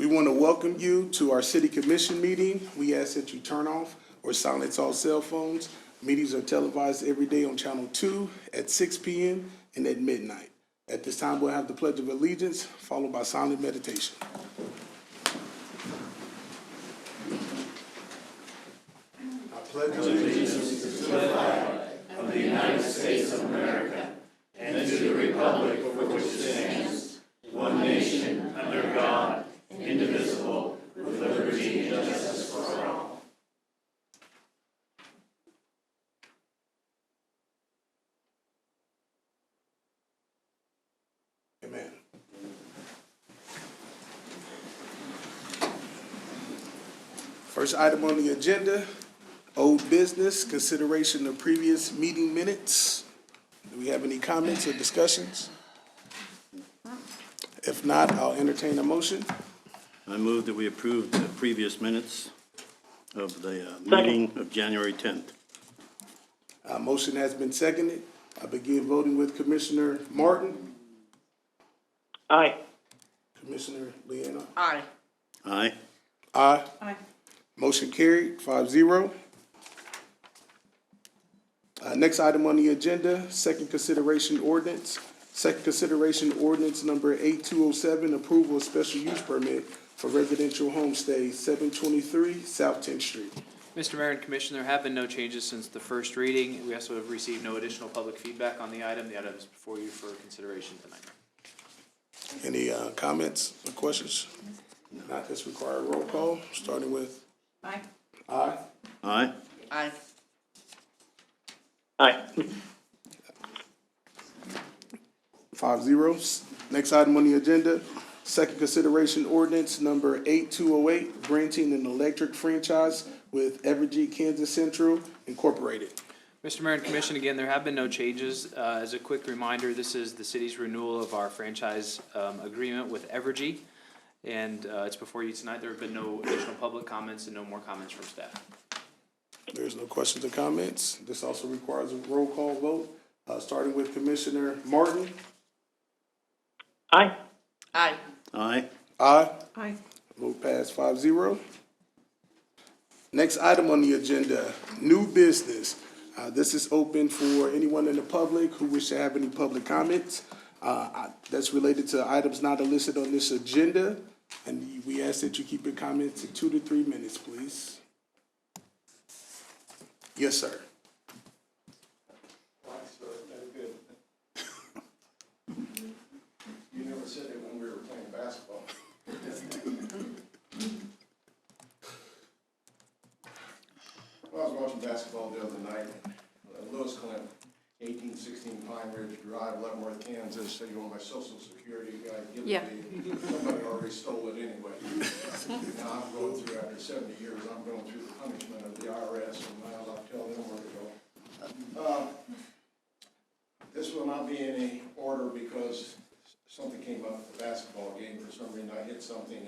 We want to welcome you to our City Commission meeting. We ask that you turn off or silence all cell phones. Meetings are televised every day on Channel 2 at 6 p.m. and at midnight. At this time, we'll have the Pledge of Allegiance, followed by silent meditation. I pledge allegiance to the flag of the United States of America and to the republic for which it stands, one nation, under God, indivisible, with liberty and justice for all. Amen. First item on the agenda, old business, consideration of previous meeting minutes. Do we have any comments or discussions? If not, I'll entertain a motion. I move that we approve the previous minutes of the meeting of January 10th. Motion has been seconded. I begin voting with Commissioner Martin. Aye. Commissioner Leanna. Aye. Aye. Aye. Aye. Motion carried, 5-0. Next item on the agenda, second consideration ordinance. Second consideration ordinance number 8207, approval of special use permit for residential homestay, 723 South 10th Street. Mr. Mayor and Commission, there have been no changes since the first reading. We also have received no additional public feedback on the item. The item is before you for consideration tonight. Any comments or questions? Not, this require a roll call, starting with Aye. aye. Aye. Aye. Aye. 5-0. Next item on the agenda, second consideration ordinance number 8208, granting an electric franchise with Evergy Kansas Central Incorporated. Mr. Mayor and Commission, again, there have been no changes. As a quick reminder, this is the city's renewal of our franchise agreement with Evergy. And it's before you tonight. There have been no additional public comments and no more comments from staff. There's no questions or comments. This also requires a roll call vote, starting with Commissioner Martin. Aye. Aye. Aye. Aye. Aye. Vote passed 5-0. Next item on the agenda, new business. This is open for anyone in the public who wish to have any public comments. That's related to items not listed on this agenda. And we ask that you keep your comments to 2 to 3 minutes, please. Yes, sir. You never said it when we were playing basketball. Well, I was watching basketball the other night. Lewis Clint, 1816 Pine Ridge Drive, Leavenworth, Kansas. So you want my social security guy? Give it to me. Somebody already stole it anyway. Now I'm going through, after 70 years, I'm going through the punishment of the IRS, and now I'll tell them where to go. This will not be in any order because something came up at the basketball game. For some reason, I hit something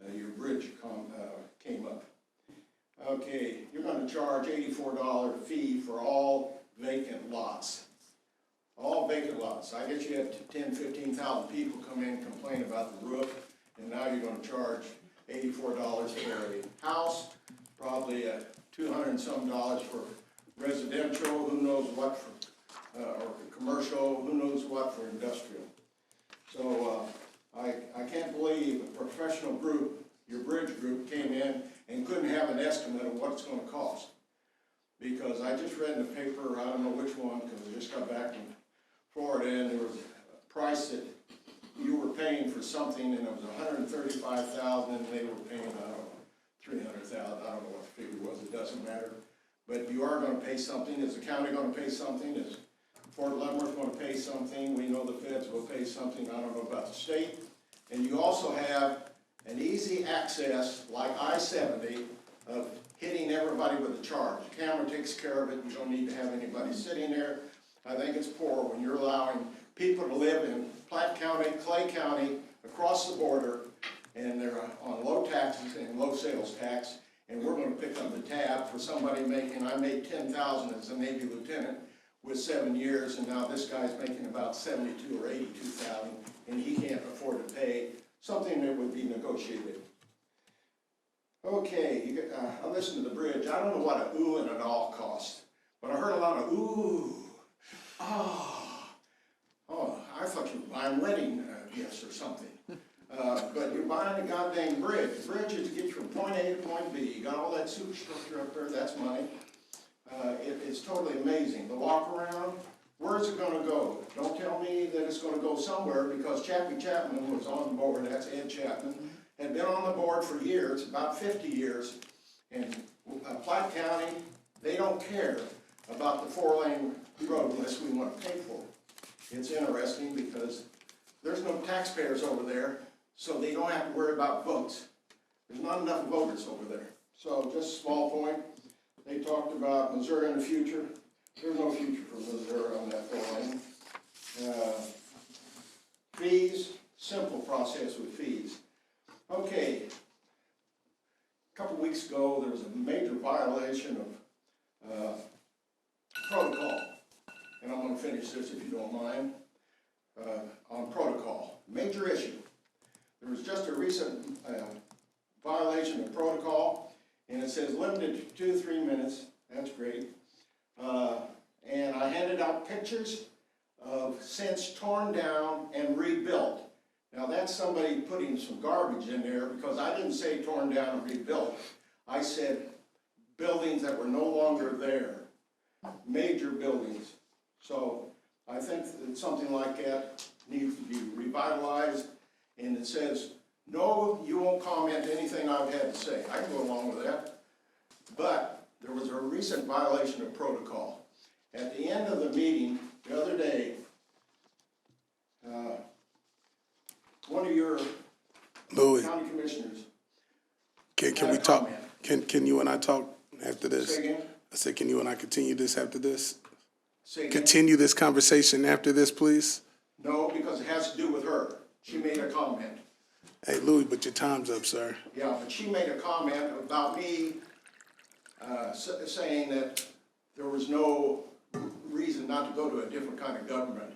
and your bridge came up. Okay, you're going to charge $84 fee for all vacant lots. All vacant lots. I guess you have 10, 15,000 people come in and complain about the roof, and now you're going to charge $84 for a house, probably $200 and some for residential, who knows what for, or commercial, who knows what for industrial. So I can't believe a professional group, your bridge group, came in and couldn't have an estimate of what it's going to cost. Because I just read in the paper, I don't know which one, because I just got back from Florida, and there was a price that you were paying for something, and it was $135,000, and they were paying, I don't know, $300,000. I don't know what the figure was. It doesn't matter. But you are going to pay something. Is the county going to pay something? Is Fort Leavenworth going to pay something? We know the feds will pay something. I don't know about the state. And you also have an easy access, like I-70, of hitting everybody with a charge. The camera takes care of it. You don't need to have anybody sitting there. I think it's poor when you're allowing people to live in Platte County, Clay County, across the border, and they're on low taxes and low sales tax, and we're going to pick up the tab for somebody making, I made $10,000 as a Navy lieutenant with 7 years, and now this guy's making about $72,000 or $82,000, and he can't afford to pay something that would be negotiated. Okay, I listened to the bridge. I don't know what a ooh and an all cost, but I heard a lot of ooh, ah, oh, I thought you were buying wedding gifts or something. But you're buying a goddamn bridge. The bridge is to get you from point A to point B. You got all that superstructure up there, that's money. It's totally amazing. The walk around, where's it gonna go? Don't tell me that it's gonna go somewhere, because Chappie Chapman was on the board, that's Ed Chapman, had been on the board for years, about 50 years. And Platte County, they don't care about the 4-lane road unless we want to pay for it. It's interesting because there's no taxpayers over there, so they don't have to worry about votes. There's not enough voters over there. So just a small point, they talked about Missouri in the future. There's no future for Missouri on that 4-lane. Fees, simple process with fees. Okay, a couple weeks ago, there was a major violation of protocol. And I'm going to finish this if you don't mind, on protocol. Major issue. There was just a recent violation of protocol, and it says limited to 2 to 3 minutes. That's great. And I handed out pictures of since torn down and rebuilt. Now that's somebody putting some garbage in there, because I didn't say torn down and rebuilt. I said buildings that were no longer there, major buildings. So I think that something like that needs to be revitalized, and it says, no, you won't comment anything I've had to say. I can go along with that. But there was a recent violation of protocol. At the end of the meeting the other day, one of your Louis, county commissioners. can we a talk? comment. Can you and I talk after this? Say again? I said, can you and I continue this after this? Say again? Continue this conversation after this, please? No, because it has to do with her. She made a comment. Hey, Louis, but your time's up, sir. Yeah, but she made a comment about me saying that there was no reason not to go to a different kind of government.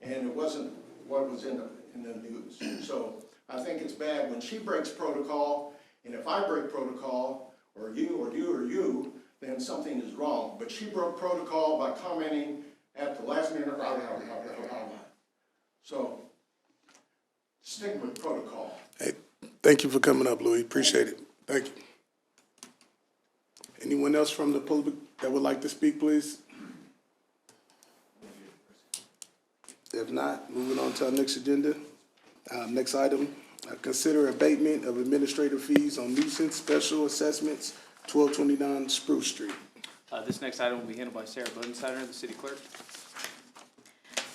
And it wasn't what was in the news. So I think it's bad when she breaks protocol, and if I break protocol, or you, then something is wrong. But she broke protocol by commenting at the last minute. So stick with protocol. Hey, thank you for coming up, Louis. Appreciate it. Thank you. Anyone else from the public that would like to speak, please? If not, moving on to our next agenda. Next item, consider abatement of administrative fees on nuisance special assessments, 1229 Spruce Street. This next item will be handled by Sarah Bodensteiner, the city clerk.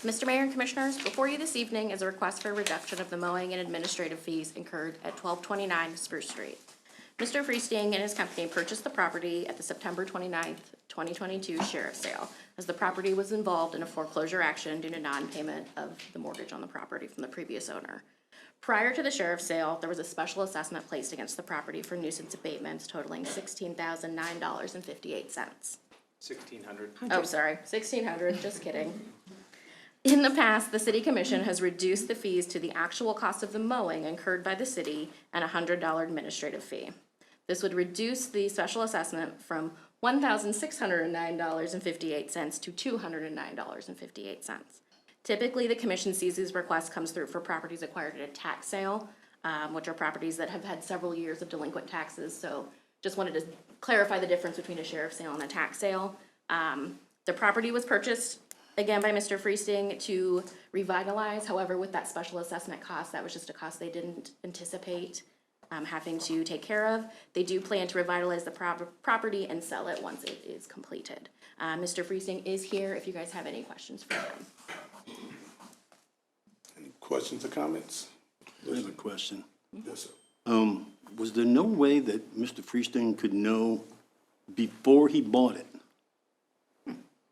Mr. Mayor and Commissioners, before you this evening is a request for a reduction of the mowing and administrative fees incurred at 1229 Spruce Street. Mr. Freesting and his company purchased the property at the September 29th, 2022 sheriff's sale, as the property was involved in a foreclosure action due to non-payment of the mortgage on the property from the previous owner. Prior to the sheriff's sale, there was a special assessment placed against the property for nuisance abatements totaling $16,009.58. 1,600. Oh, sorry, $1,600, just kidding. In the past, the city commission has reduced the fees to the actual cost of the mowing incurred by the city and a $100 administrative fee. This would reduce the special assessment from $1,609.58 to $209.58. Typically, the commission sees these requests comes through for properties acquired at a tax sale, which are properties that have had several years of delinquent taxes. So just wanted to clarify the difference between a sheriff's sale and a tax sale. The property was purchased again by Mr. Freesting to revitalize. However, with that special assessment cost, that was just a cost they didn't anticipate having to take care of. They do plan to revitalize the property and sell it once it is completed. Mr. Freesting is here if you guys have any questions for him. Any questions or comments? I have a question. Yes, sir. Was there no way that Mr. Freesting could know before he bought it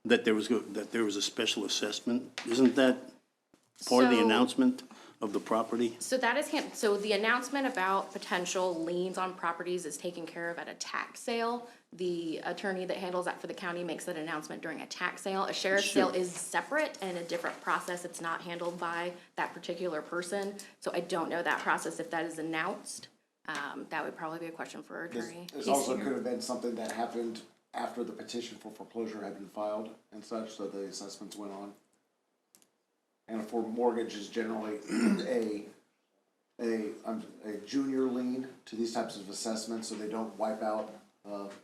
that there was a special assessment? Isn't that part of the So- announcement of the property? So that is, so the announcement about potential liens on properties is taken care of at a tax sale. The attorney that handles that for the county makes that announcement during a tax sale. A sheriff's sale is separate and a different process. It's not handled by that particular person. So I don't know that process, if that is announced. That would probably be a question for our attorney. This also could have been something that happened after the petition for foreclosure had been filed and such, so the assessments went on. And for mortgage is generally a junior lien to these types of assessments, so they don't wipe out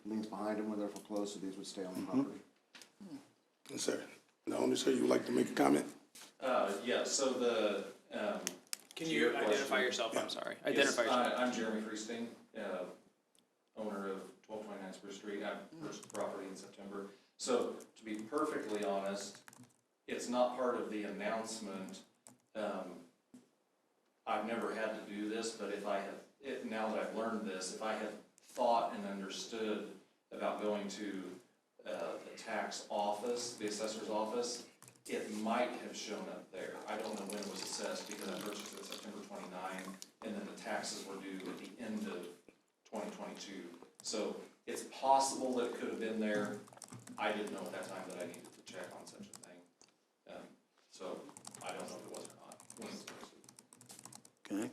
liens behind them when they're foreclosed, so these would stay on the property. Yes, sir. The owner, sir, you would like to make a comment? Yeah, so the, Can To you your question. identify yourself? I'm sorry. yes, Identify yourself. I'm Jeremy Freesting, owner of 1229 Spruce Street. I purchased the property in September. So to be perfectly honest, it's not part of the announcement. I've never had to do this, but if I had, now that I've learned this, if I had thought and understood about going to the tax office, the assessor's office, it might have shown up there. I don't know when it was assessed because I purchased it September 29, and then the taxes were due at the end of 2022. So it's possible that it could have been there. I didn't know at that time that I needed to check on such a thing. So I don't know if it was or not when it was posted. Okay.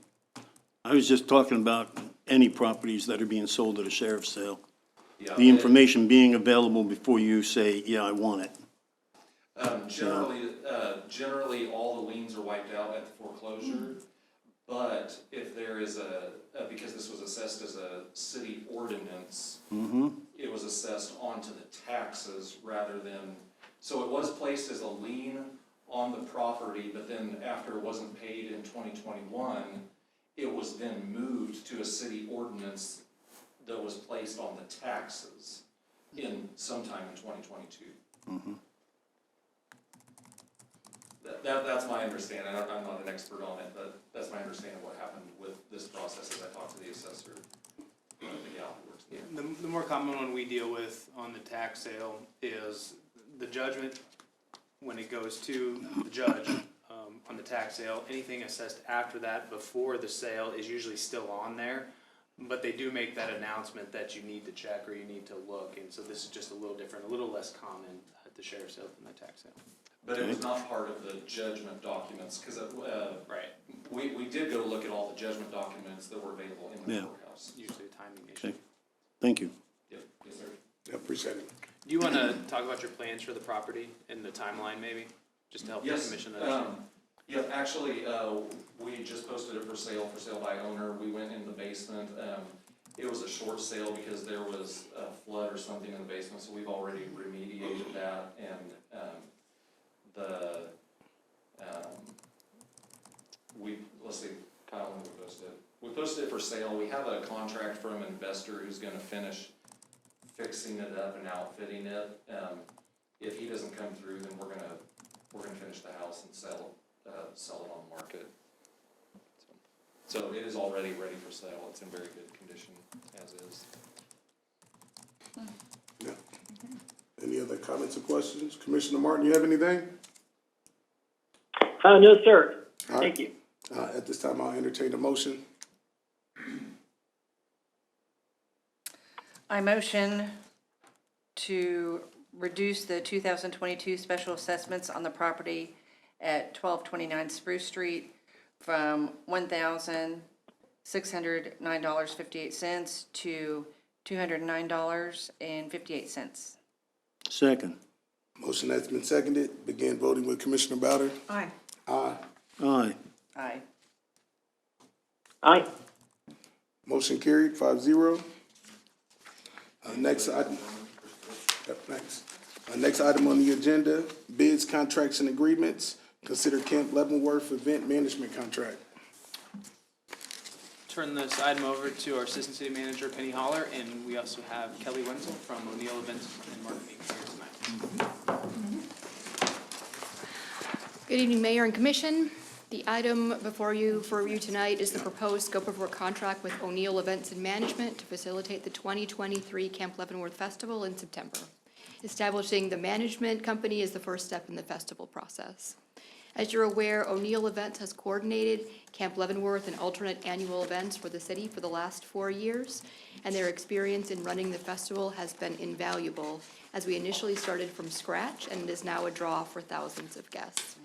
I was just talking about any properties that are being sold at a sheriff's sale. Yeah, The information being available before you say, yeah, I want it. Generally, all the liens are wiped out at the foreclosure, but if there is because this was assessed as a city ordinance, it was assessed onto the taxes rather than, so it was placed as a lien on the property, but then after it wasn't paid in 2021, it was then moved to a city ordinance that was placed on the taxes in sometime in 2022. That's my understanding. I'm not an expert on it, but that's my understanding of what happened with this process as I talked to the assessor, the gal who works there. The more common one we deal with on the tax sale is the judgment, when it goes to the judge, on the tax sale, anything assessed after that, before the sale, is usually still on there. But they do make that announcement that you need to check or you need to look, and so this is just a little different, a little less common at the sheriff's sale than the tax sale. But it was not part of the judgment documents, because Right. we did go look at all the judgment documents that were available in the Yeah. courthouse. Usually a timing issue. Okay. Thank you. Yep, yes, sir. I appreciate it. Do you wanna talk about your plans for the property and the timeline maybe, just to help the Yes, commission understand? yeah, actually, we just posted it for sale by owner. We went in the basement. It was a short sale because there was a flood or something in the basement, so we've already remediated that, and, let's see, Kyle, when we posted it. We posted it for sale. We have a contract from an investor who's gonna finish fixing it up and outfitting it. If he doesn't come through, then we're gonna finish the house and sell it on the market. So it is already ready for sale. It's in very good condition as is. Yeah. Any other comments or questions? Commissioner Martin, you have anything? No, sir. All right. Thank you. At this time, I'll entertain a motion. I motion to reduce the 2022 special assessments on the property at 1229 Spruce Street from $1,609.58 to $209.58. Second. Motion has been seconded. Begin voting with Commissioner Bowder. Aye. Aye. Aye. Aye. Aye. Motion carried, 5-0. Next item. Yep, thanks. Next item on the agenda, bids, contracts, and agreements. Consider Camp Leavenworth event management contract. Turn this item over to our Assistant City Manager, Penny Holler, and we also have Kelly Wenzel from O'Neill Events and Marketing here tonight. Good evening, Mayor and Commission. The item before you for review tonight is the proposed scope of work contract with O'Neill Events and Management to facilitate the 2023 Camp Leavenworth Festival in September. Establishing the management company is the first step in the festival process. As you're aware, O'Neill Events has coordinated Camp Leavenworth and alternate annual events for the city for the last 4 years, and their experience in running the festival has been invaluable, as we initially started from scratch and it is now a draw for thousands of guests.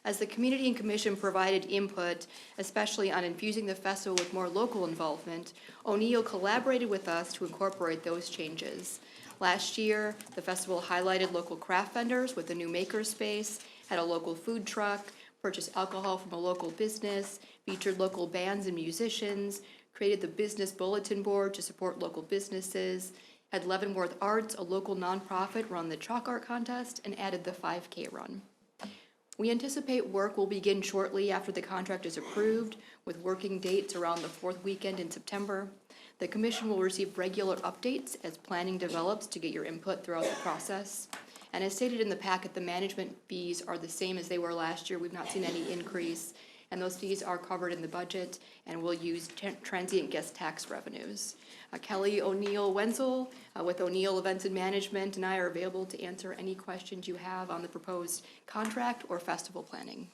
As the community and commission provided input, especially on infusing the festival with more local involvement, O'Neill collaborated with us to incorporate those changes. Last year, the festival highlighted local craft vendors with a new maker space, had a local food truck, purchased alcohol from a local business, featured local bands and musicians, created the business bulletin board to support local businesses, had Leavenworth Arts, a local nonprofit, run the chalk art contest, and added the 5K run. We anticipate work will begin shortly after the contract is approved, with working dates around the 4th weekend in September. The commission will receive regular updates as planning develops to get your input throughout the process. And as stated in the packet, the management fees are the same as they were last year. We've not seen any increase, and those fees are covered in the budget, and we'll use transient guest tax revenues. Kelly O'Neill Wenzel with O'Neill Events and Management and I are available to answer any questions you have on the proposed contract or festival planning.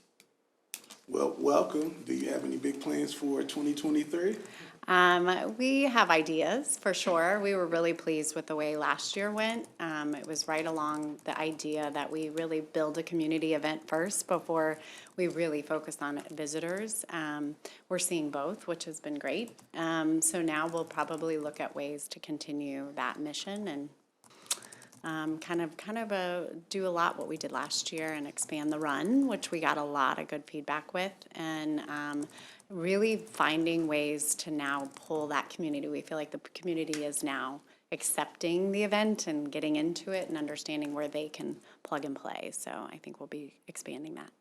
Well, welcome. Do you have any big plans for 2023? We have ideas for sure. We were really pleased with the way last year went. It was right along the idea that we really build a community event first before we really focus on visitors. We're seeing both, which has been great. So now we'll probably look at ways to continue that mission and kind of do a lot what we did last year and expand the run, which we got a lot of good feedback with, and really finding ways to now pull that community. We feel like the community is now accepting the event and getting into it and understanding where they can plug and play. So I think we'll be expanding that.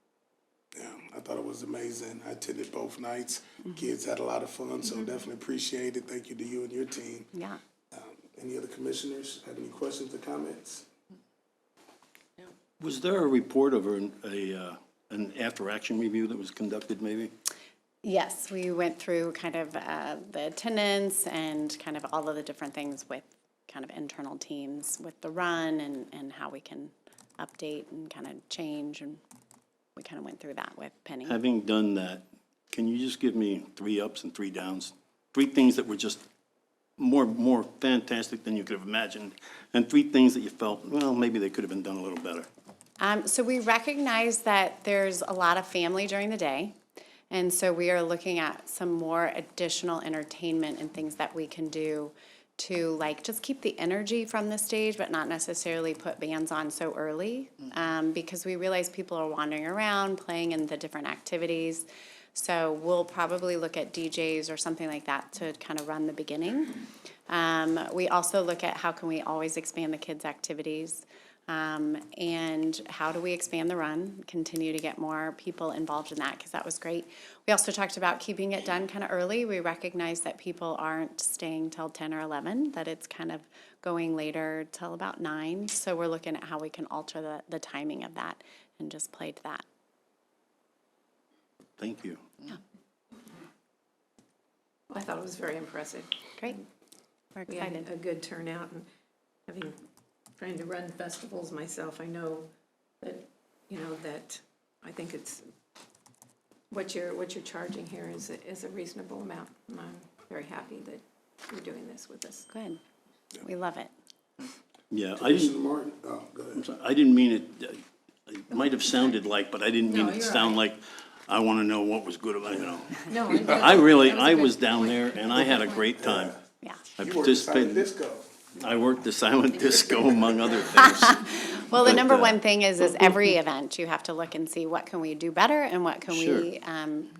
Yeah, I thought it was amazing. I attended both nights. Kids had a lot of fun, so definitely appreciate it. Thank you to you and your team. Yeah. Any other commissioners have any questions or comments? Was there a report of an after-action review that was conducted, maybe? Yes, we went through kind of the attendance and kind of all of the different things with kind of internal teams with the run and how we can update and kind of change, and we kind of went through that with Penny. Having done that, can you just give me 3 ups and 3 downs? 3 things that were just more fantastic than you could have imagined, and 3 things that you felt, well, maybe they could have been done a little better. So we recognize that there's a lot of family during the day, and so we are looking at some more additional entertainment and things that we can do to like just keep the energy from the stage, but not necessarily put bands on so early, because we realize people are wandering around, playing in the different activities. So we'll probably look at DJs or something like that to kind of run the beginning. We also look at how can we always expand the kids' activities, and how do we expand the run, continue to get more people involved in that, because that was great. We also talked about keeping it done kind of early. We recognize that people aren't staying till 10 or 11, that it's kind of going later till about 9. So we're looking at how we can alter the timing of that and just play to that. Thank you. Yeah. I thought it was very impressive. Great. We're We had excited. a good turnout, and trying to run festivals myself, I know that, that I think it's, what you're charging here is a reasonable amount. And I'm very happy that you're doing this with us. Good. We love it. Yeah, Commissioner Martin? Oh, go ahead. I didn't mean it, it might have sounded like, but I didn't mean No, it to you're sound right. like, I want to know what was good about, No, I was down there and I had a great time. Yeah. I You worked at Silent participated, Disco. I worked the silent disco among other things. Well, the But, number one thing is every event, you have to look and see what can we do better and what can Sure. we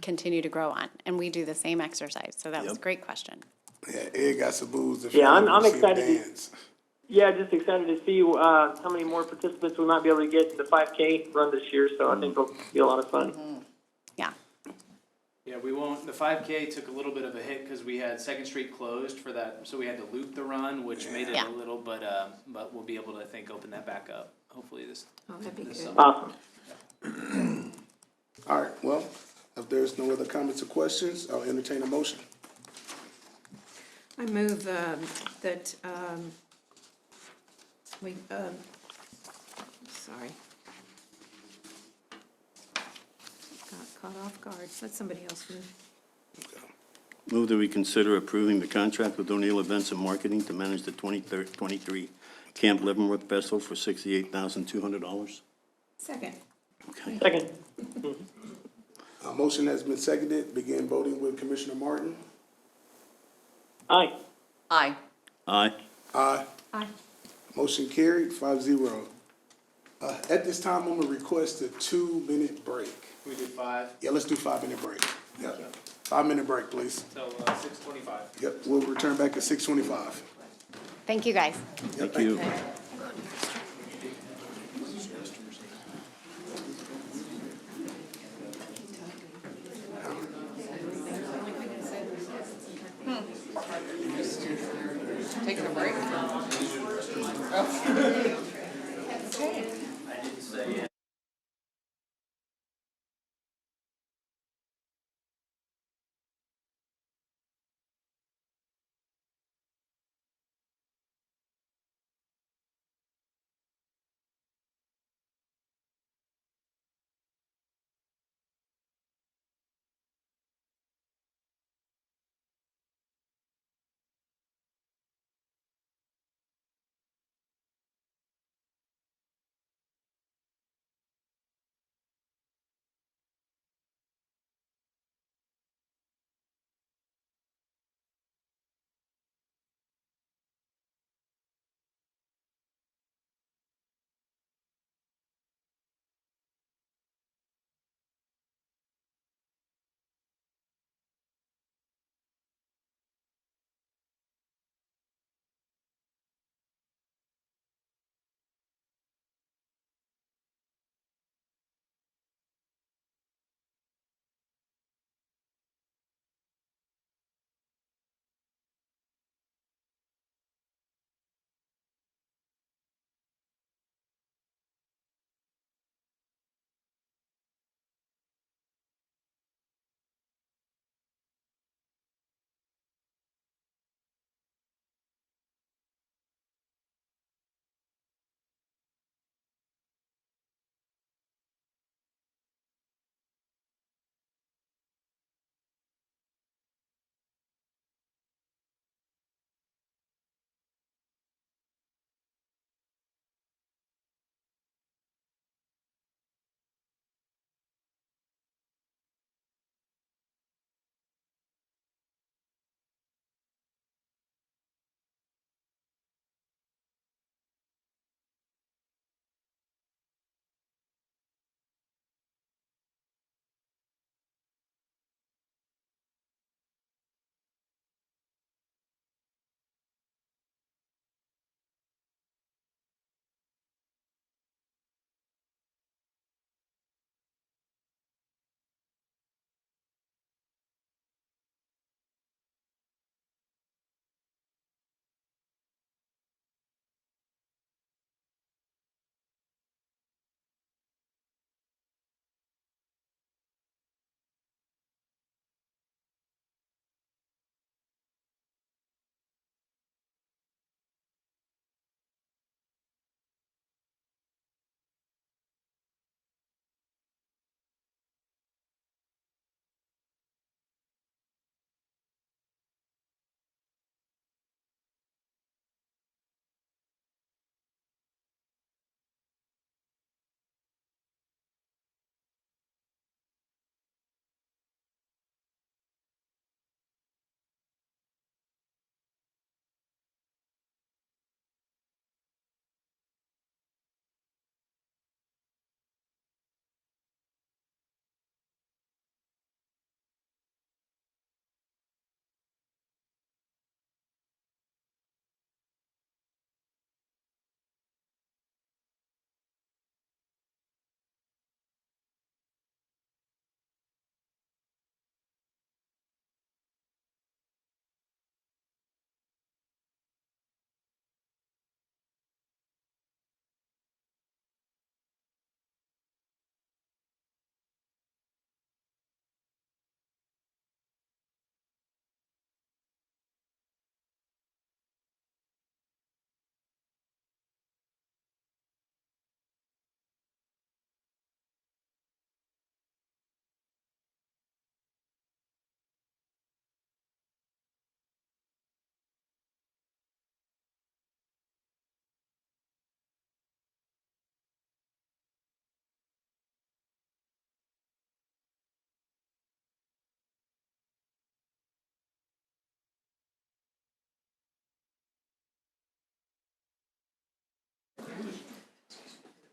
continue to grow on. And we do the same exercise, so that was a Yep. great question. Yeah, Ed got some booze. If Yeah, you I'm see him excited to- dance. Yeah, just excited to see how many more participants we might be able to get in the 5K run this year. So I think it'll be a lot of fun. Yeah. Yeah, we won't, the 5K took a little bit of a hit because we had Second Street closed for that, so we had to loop the run, which made it Yeah. a little, but we'll be able to, I think, open that back up, hopefully this that'd be this good. summer. Awesome. All right, well, if there's no other comments or questions, I'll entertain a motion. I move that we, sorry. caught off guard. Let somebody else move. Move that we consider approving the contract with O'Neill Events and Marketing to manage the 23 Camp Leavenworth Festival for $68,200. Second. Okay. Second. Motion has been seconded. Begin voting with Commissioner Martin. Aye. Aye. Aye. Aye. Aye. Motion carried, 5-0. At this time, I'm gonna request a 2-minute break. We do 5 Yeah, let's do 5-minute break. Yeah, 5-minute break, please. till 6:25. Yep, we'll return back at 6:25. Thank you, guys. Yep, Thank you. Taking a break?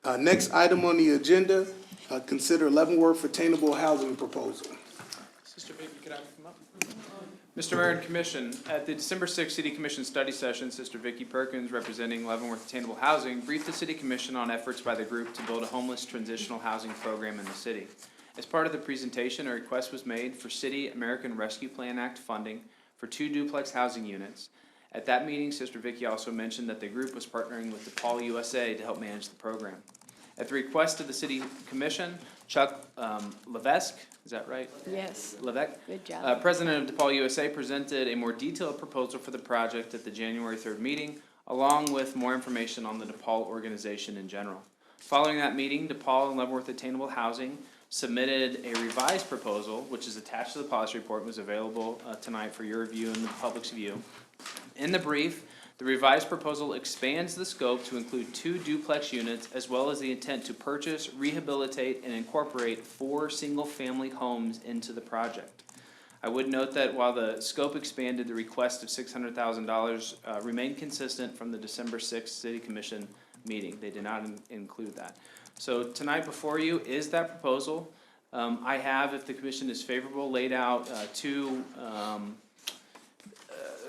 Next item on the agenda, consider Leavenworth attainable housing proposal. Sister Vicky, could I come up? Mr. Mayor and Commission, at the December 6th City Commission study session, Sister Vicky Perkins, representing Leavenworth Attainable Housing, briefed the City Commission on efforts by the group to build a homeless transitional housing program in the city. As part of the presentation, a request was made for City American Rescue Plan Act funding for 2 duplex housing units. At that meeting, Sister Vicky also mentioned that the group was partnering with DePaul USA to help manage the program. At the request of the City Commission, Chuck Levesque, is that right? Yes. Levesque? Good job. President of DePaul USA presented a more detailed proposal for the project at the January 3rd meeting, along with more information on the DePaul organization in general. Following that meeting, DePaul and Leavenworth Attainable Housing submitted a revised proposal, which is attached to the policy report and was available tonight for your review and the public's view. In the brief, the revised proposal expands the scope to include 2 duplex units, as well as the intent to purchase, rehabilitate, and incorporate 4 single-family homes into the project. I would note that while the scope expanded, the request of $600,000 remained consistent from the December 6th City Commission meeting. They did not include that. So tonight before you is that proposal. I have, if the commission is favorable, laid out 2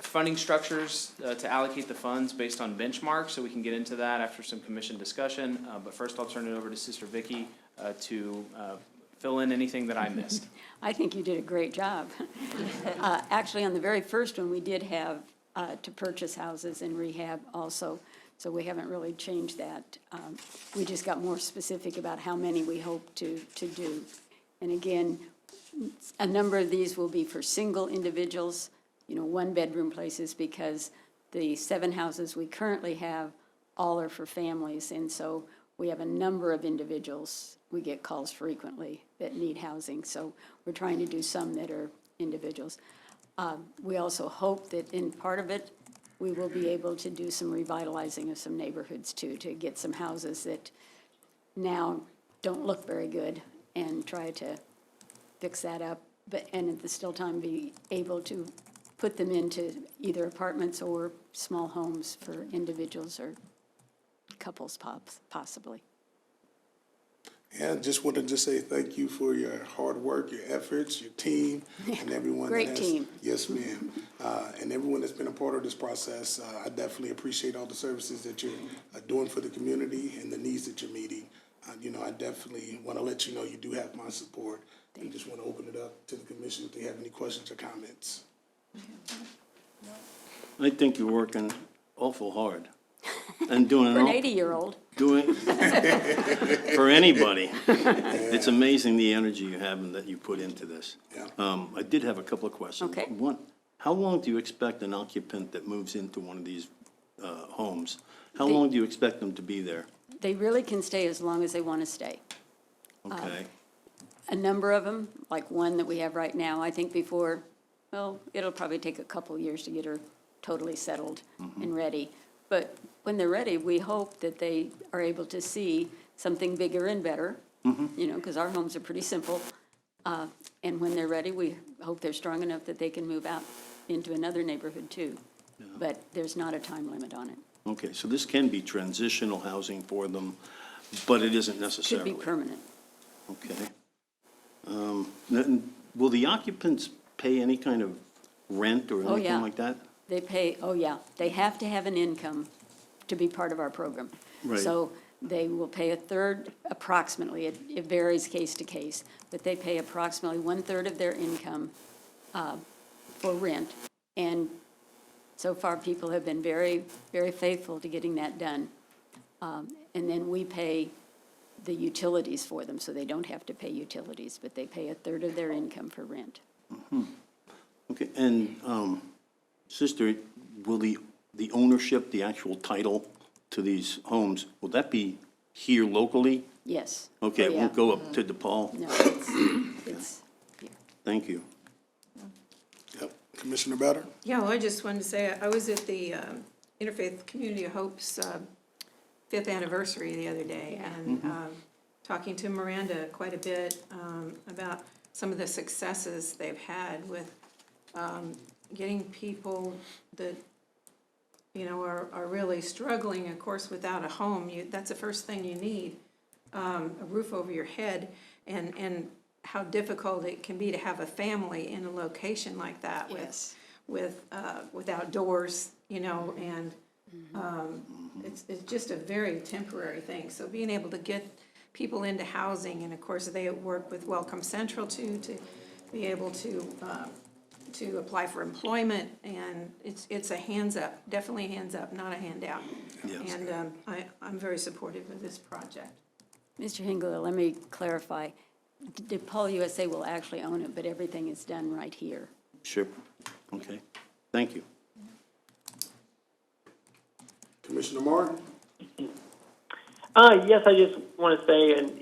funding structures to allocate the funds based on benchmarks, so we can get into that after some commission discussion. But first I'll turn it over to Sister Vicky to fill in anything that I missed. I think you did a great job. Actually, on the very first one, we did have to purchase houses and rehab also, so we haven't really changed that. We just got more specific about how many we hope to do. And again, a number of these will be for single individuals, 1-bedroom places, because the 7 houses we currently have all are for families, and so we have a number of individuals. We get calls frequently that need housing, so we're trying to do some that are individuals. We also hope that in part of it, we will be able to do some revitalizing of some neighborhoods too, to get some houses that now don't look very good and try to fix that up, and at the still time be able to put them into either apartments or small homes for individuals or couples possibly. Yeah, just wanted to say thank you for your hard work, your efforts, your team, and everyone. Great team. Yes, ma'am. And everyone that's been a part of this process. I definitely appreciate all the services that you're doing for the community and the needs that you're meeting. I definitely want to let you know you do have my support. And just want to open it up to the commission if they have any questions or comments. I think you're working awful hard and doing For an all. 80-year-old. Doing, for anybody. It's amazing the energy you have and that you put into this. Yeah. I did have a couple of questions. Okay. One, how long do you expect an occupant that moves into one of these homes, how long do you expect them to be there? They really can stay as long as they want to stay. Okay, A number of them, like one that we have right now, I think it'll probably take a couple years to get her totally settled and ready. But when they're ready, we hope that they are able to see something bigger and better, because our homes are pretty simple. And when they're ready, we hope they're strong enough that they can move out into another neighborhood too. But there's not a time limit on it. okay, so this can be transitional housing for them, but it isn't Should necessarily. be permanent. Okay. Then will the occupants pay any kind of rent or Oh, yeah. anything like that? They pay, oh yeah, they have to have an income to be part of our program. Right. So they will pay a third approximately, it varies case to case, but they pay approximately 1/3 of their income for rent. And so far, people have been very, very faithful to getting that done. And then we pay the utilities for them, so they don't have to pay utilities, but they pay a third of their income for rent. Okay, and, Sister, will the ownership, the actual title to these homes, will that be here locally? Yes. Okay, Oh, it yeah. won't go up to DePaul? No, it's here. Thank you. Yep. Commissioner Bader? Yeah, well, I just wanted to say, I was at the Interfaith Community of Hope's 5th anniversary the other day, and talking to Miranda quite a bit about some of the successes they've had with getting people that you know, are really struggling, of course, without a home, that's the first thing you need, a roof over your head, and how difficult it can be to have a family in a location like that without doors, you know, and it's just a very temporary thing. So being able to get people into housing, and of course, they work with Welcome Central too, to be able to apply for employment, and it's a hands up, definitely hands up, not a handout. Yes. And I'm very supportive of this project. Mr. Hengler, let me clarify. DePaul USA will actually own it, but everything is done right here. Sure. Okay. Thank you. Commissioner Martin? Yes, I just want to say, and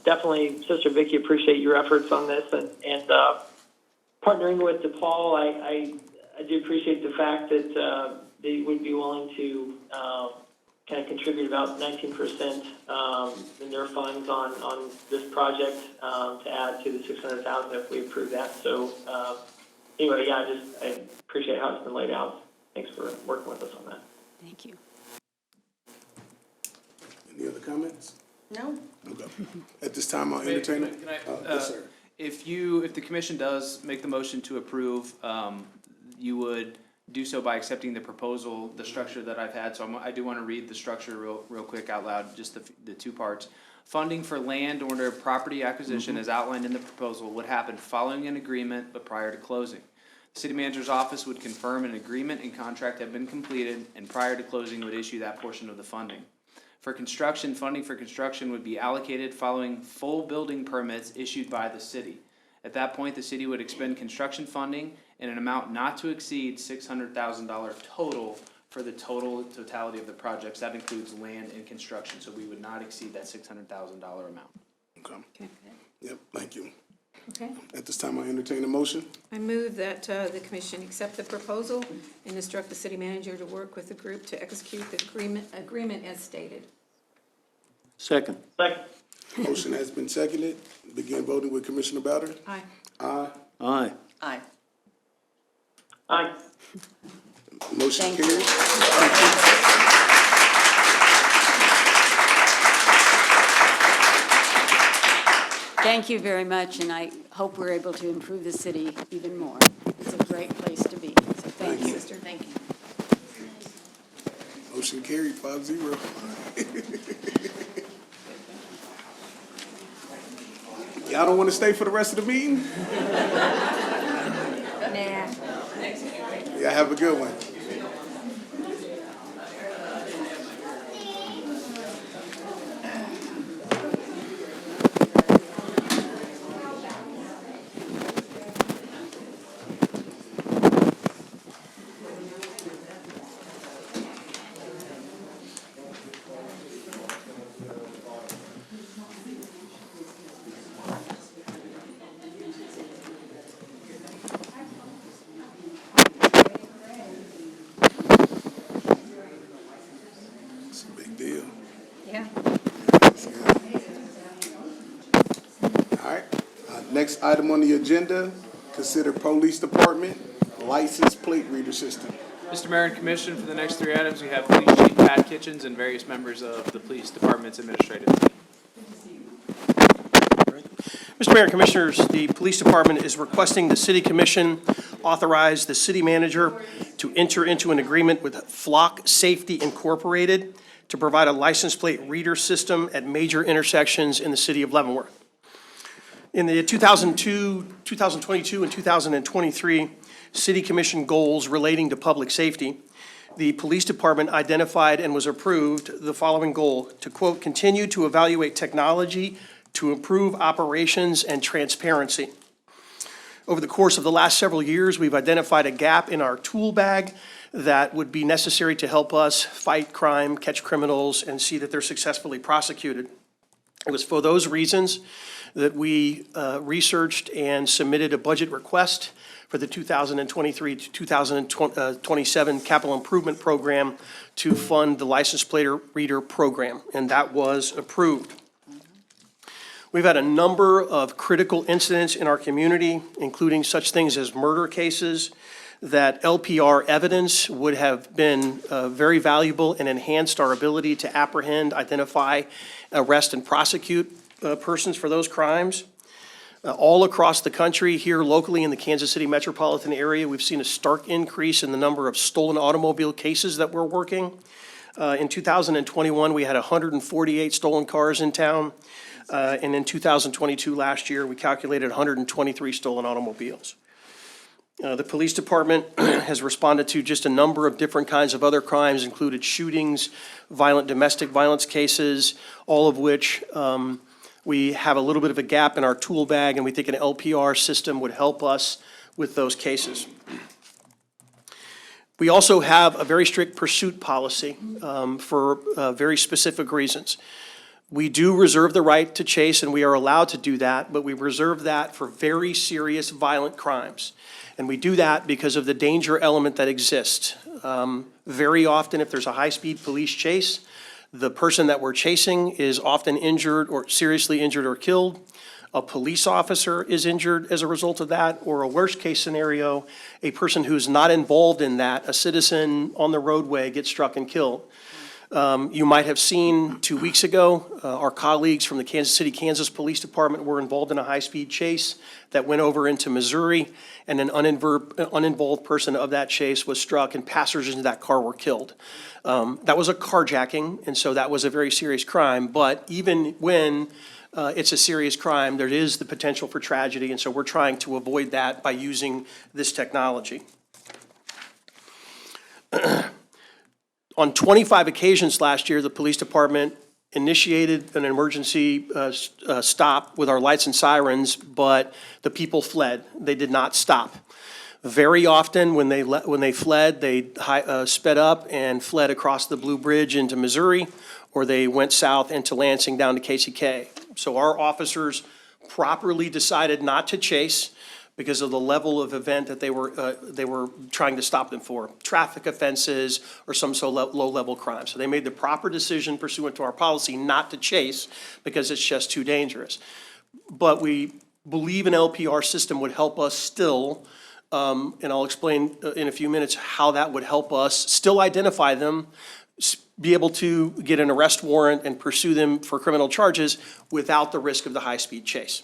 definitely, Sister Vicky, appreciate your efforts on this, and partnering with DePaul. I do appreciate the fact that they would be willing to kind of contribute about 19% in their funds on this project to add to the $600,000 if we approve that. So anyway, yeah, I appreciate how it's been laid out. Thanks for working with us on that. Thank you. Any other comments? No? Okay. At this time, I'll entertain it. Can I, Yes, sir. If the commission does make the motion to approve, you would do so by accepting the proposal, the structure that I've had. So I do want to read the structure real quick out loud, just the two parts. Funding for land or property acquisition as outlined in the proposal would happen following an agreement but prior to closing. The city manager's office would confirm an agreement and contract have been completed, and prior to closing would issue that portion of the funding. For construction, funding for construction would be allocated following full building permits issued by the city. At that point, the city would expend construction funding in an amount not to exceed $600,000 total for the totality of the projects. That includes land and construction, so we would not exceed that $600,000 amount. Okay. Yep, thank you. Okay. At this time, I'll entertain a motion. I move that the commission accept the proposal and instruct the city manager to work with the group to execute the agreement as stated. Second. Second. Motion has been seconded. Begin voting with Commissioner Bowder. Aye. Aye. Aye. Aye. Aye. Motion Thank you. carries. Thank you very much, and I hope we're able to improve the city even more. It's a great place to be, so thank you. Sister, thank you. Motion carried 5-0. Y'all don't want to stay for the rest of the meeting? Nah. Yeah, have a good one. It's a big deal. Yeah. All right. Next item on the agenda, consider police department license plate reader system. Mr. Mayor and Commission, for the next three items, we have Police Chief Pat Kitchens and various members of the Police Department's administrative team. Mr. Mayor and Commissioners, the Police Department is requesting the City Commission authorize the city manager to enter into an agreement with Flock Safety Incorporated to provide a license plate reader system at major intersections in the city of Leavenworth. In the 2022, and 2023 City Commission goals relating to public safety, the Police Department identified and was approved the following goal: to, quote, continue to evaluate technology to improve operations and transparency. Over the course of the last several years, we've identified a gap in our tool bag that would be necessary to help us fight crime, catch criminals, and see that they're successfully prosecuted. It was for those reasons that we researched and submitted a budget request for the 2023 to 2027 capital improvement program to fund the license plate reader program, and that was approved. We've had a number of critical incidents in our community, including such things as murder cases that LPR evidence would have been very valuable and enhanced our ability to apprehend, identify, arrest, and prosecute persons for those crimes. All across the country, here locally in the Kansas City metropolitan area, we've seen a stark increase in the number of stolen automobile cases that we're working. In 2021, we had 148 stolen cars in town. And in 2022, last year, we calculated 123 stolen automobiles. The police department has responded to just a number of different kinds of other crimes, included shootings, violent domestic violence cases, all of which we have a little bit of a gap in our tool bag, and we think an LPR system would help us with those cases. We also have a very strict pursuit policy for very specific reasons. We do reserve the right to chase, and we are allowed to do that, but we reserve that for very serious violent crimes. And we do that because of the danger element that exists. Very often, if there's a high-speed police chase, the person that we're chasing is often injured or seriously injured or killed. A police officer is injured as a result of that, or a worst-case scenario, a person who's not involved in that, a citizen on the roadway, gets struck and killed. You might have seen 2 weeks ago, our colleagues from the Kansas City, Kansas Police Department were involved in a high-speed chase that went over into Missouri, and an uninvolved person of that chase was struck, and passengers in that car were killed. That was a carjacking, and so that was a very serious crime, but even when it's a serious crime, there is the potential for tragedy, and so we're trying to avoid that by using this technology. On 25 occasions last year, the police department initiated an emergency stop with our lights and sirens, but the people fled. They did not stop. Very often, when they fled, they sped up and fled across the Blue Bridge into Missouri, or they went south into Lansing down to KCK. So our officers properly decided not to chase because of the level of event that they were trying to stop them for, traffic offenses or some low-level crime. So they made the proper decision pursuant to our policy not to chase because it's just too dangerous. But we believe an LPR system would help us still, and I'll explain in a few minutes how that would help us still identify them, be able to get an arrest warrant and pursue them for criminal charges without the risk of the high-speed chase.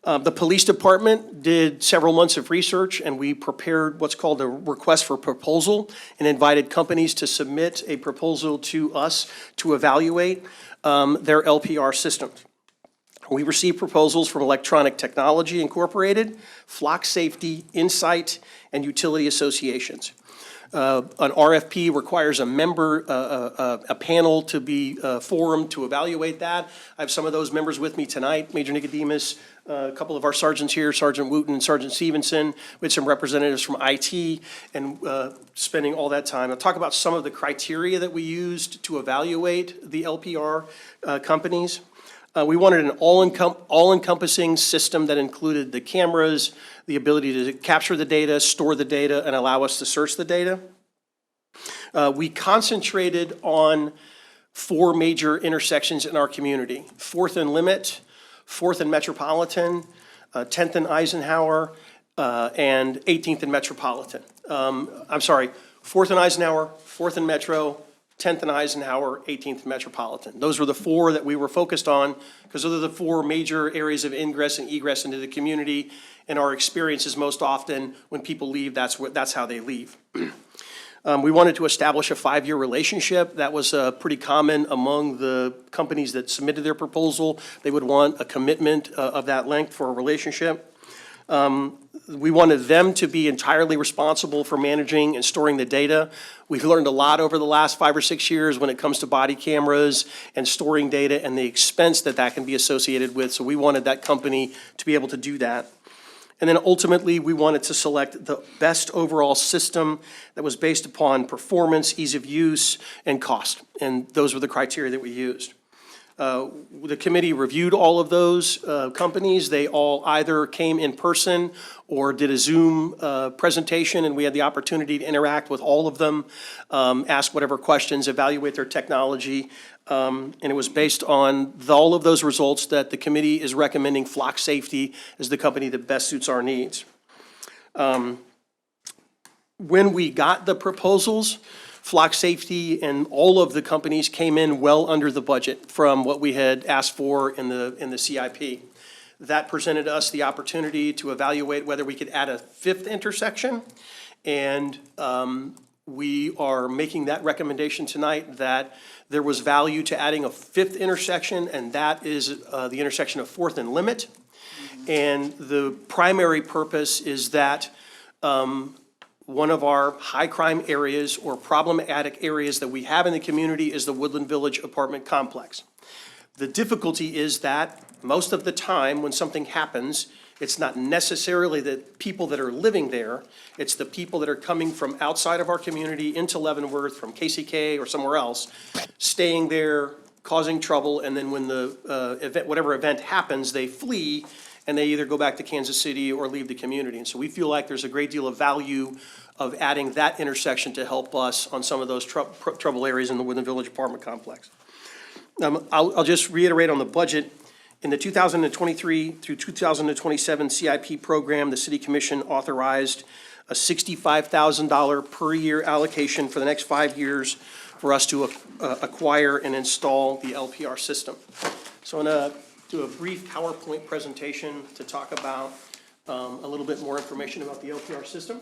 The police department did several months of research, and we prepared what's called a request for proposal and invited companies to submit a proposal to us to evaluate their LPR systems. We received proposals from Electronic Technology Incorporated, Flock Safety, Insight, and utility associations. An RFP requires a panel to be formed to evaluate that. I have some of those members with me tonight, Major Nicodemus, a couple of our sergeants here, Sergeant Wooten and Sergeant Stevenson, with some representatives from IT, and spending all that time. I'll talk about some of the criteria that we used to evaluate the LPR companies. We wanted an all-encompassing system that included the cameras, the ability to capture the data, store the data, and allow us to search the data. We concentrated on 4 major intersections in our community: 4th and Limit, 4th and Metropolitan, 10th and Eisenhower, and 18th and Metropolitan. 4th and Eisenhower, 4th and Metro, 10th and Eisenhower, 18th and Metropolitan. Those were the 4 that we were focused on because those are the 4 major areas of ingress and egress into the community. And our experience is most often when people leave, that's how they leave. We wanted to establish a 5-year relationship. That was pretty common among the companies that submitted their proposal. They would want a commitment of that length for a relationship. We wanted them to be entirely responsible for managing and storing the data. We've learned a lot over the last 5 or 6 years when it comes to body cameras and storing data and the expense that can be associated with. So we wanted that company to be able to do that. And then ultimately, we wanted to select the best overall system that was based upon performance, ease of use, and cost. And those were the criteria that we used. The committee reviewed all of those companies. They all either came in person or did a Zoom presentation, and we had the opportunity to interact with all of them, ask whatever questions, evaluate their technology. And it was based on all of those results that the committee is recommending Flock Safety as the company that best suits our needs. When we got the proposals, Flock Safety and all of the companies came in well under the budget from what we had asked for in the CIP. That presented us the opportunity to evaluate whether we could add a fifth intersection. And we are making that recommendation tonight, that there was value to adding a fifth intersection, and that is the intersection of 4th and Limit. And the primary purpose is that one of our high-crime areas or problematic areas that we have in the community is the Woodland Village apartment complex. The difficulty is that most of the time when something happens, it's not necessarily the people that are living there, it's the people that are coming from outside of our community into Leavenworth, from KCK or somewhere else, staying there, causing trouble, and then when the event, whatever event happens, they flee, and they either go back to Kansas City or leave the community. And so we feel like there's a great deal of value of adding that intersection to help us on some of those trouble areas in the Woodland Village apartment complex. I'll just reiterate on the budget. In the 2023 through 2027 CIP program, the City Commission authorized a $65,000 per year allocation for the next 5 years for us to acquire and install the LPR system. So I'm going to do a brief PowerPoint presentation to talk about a little bit more information about the LPR system.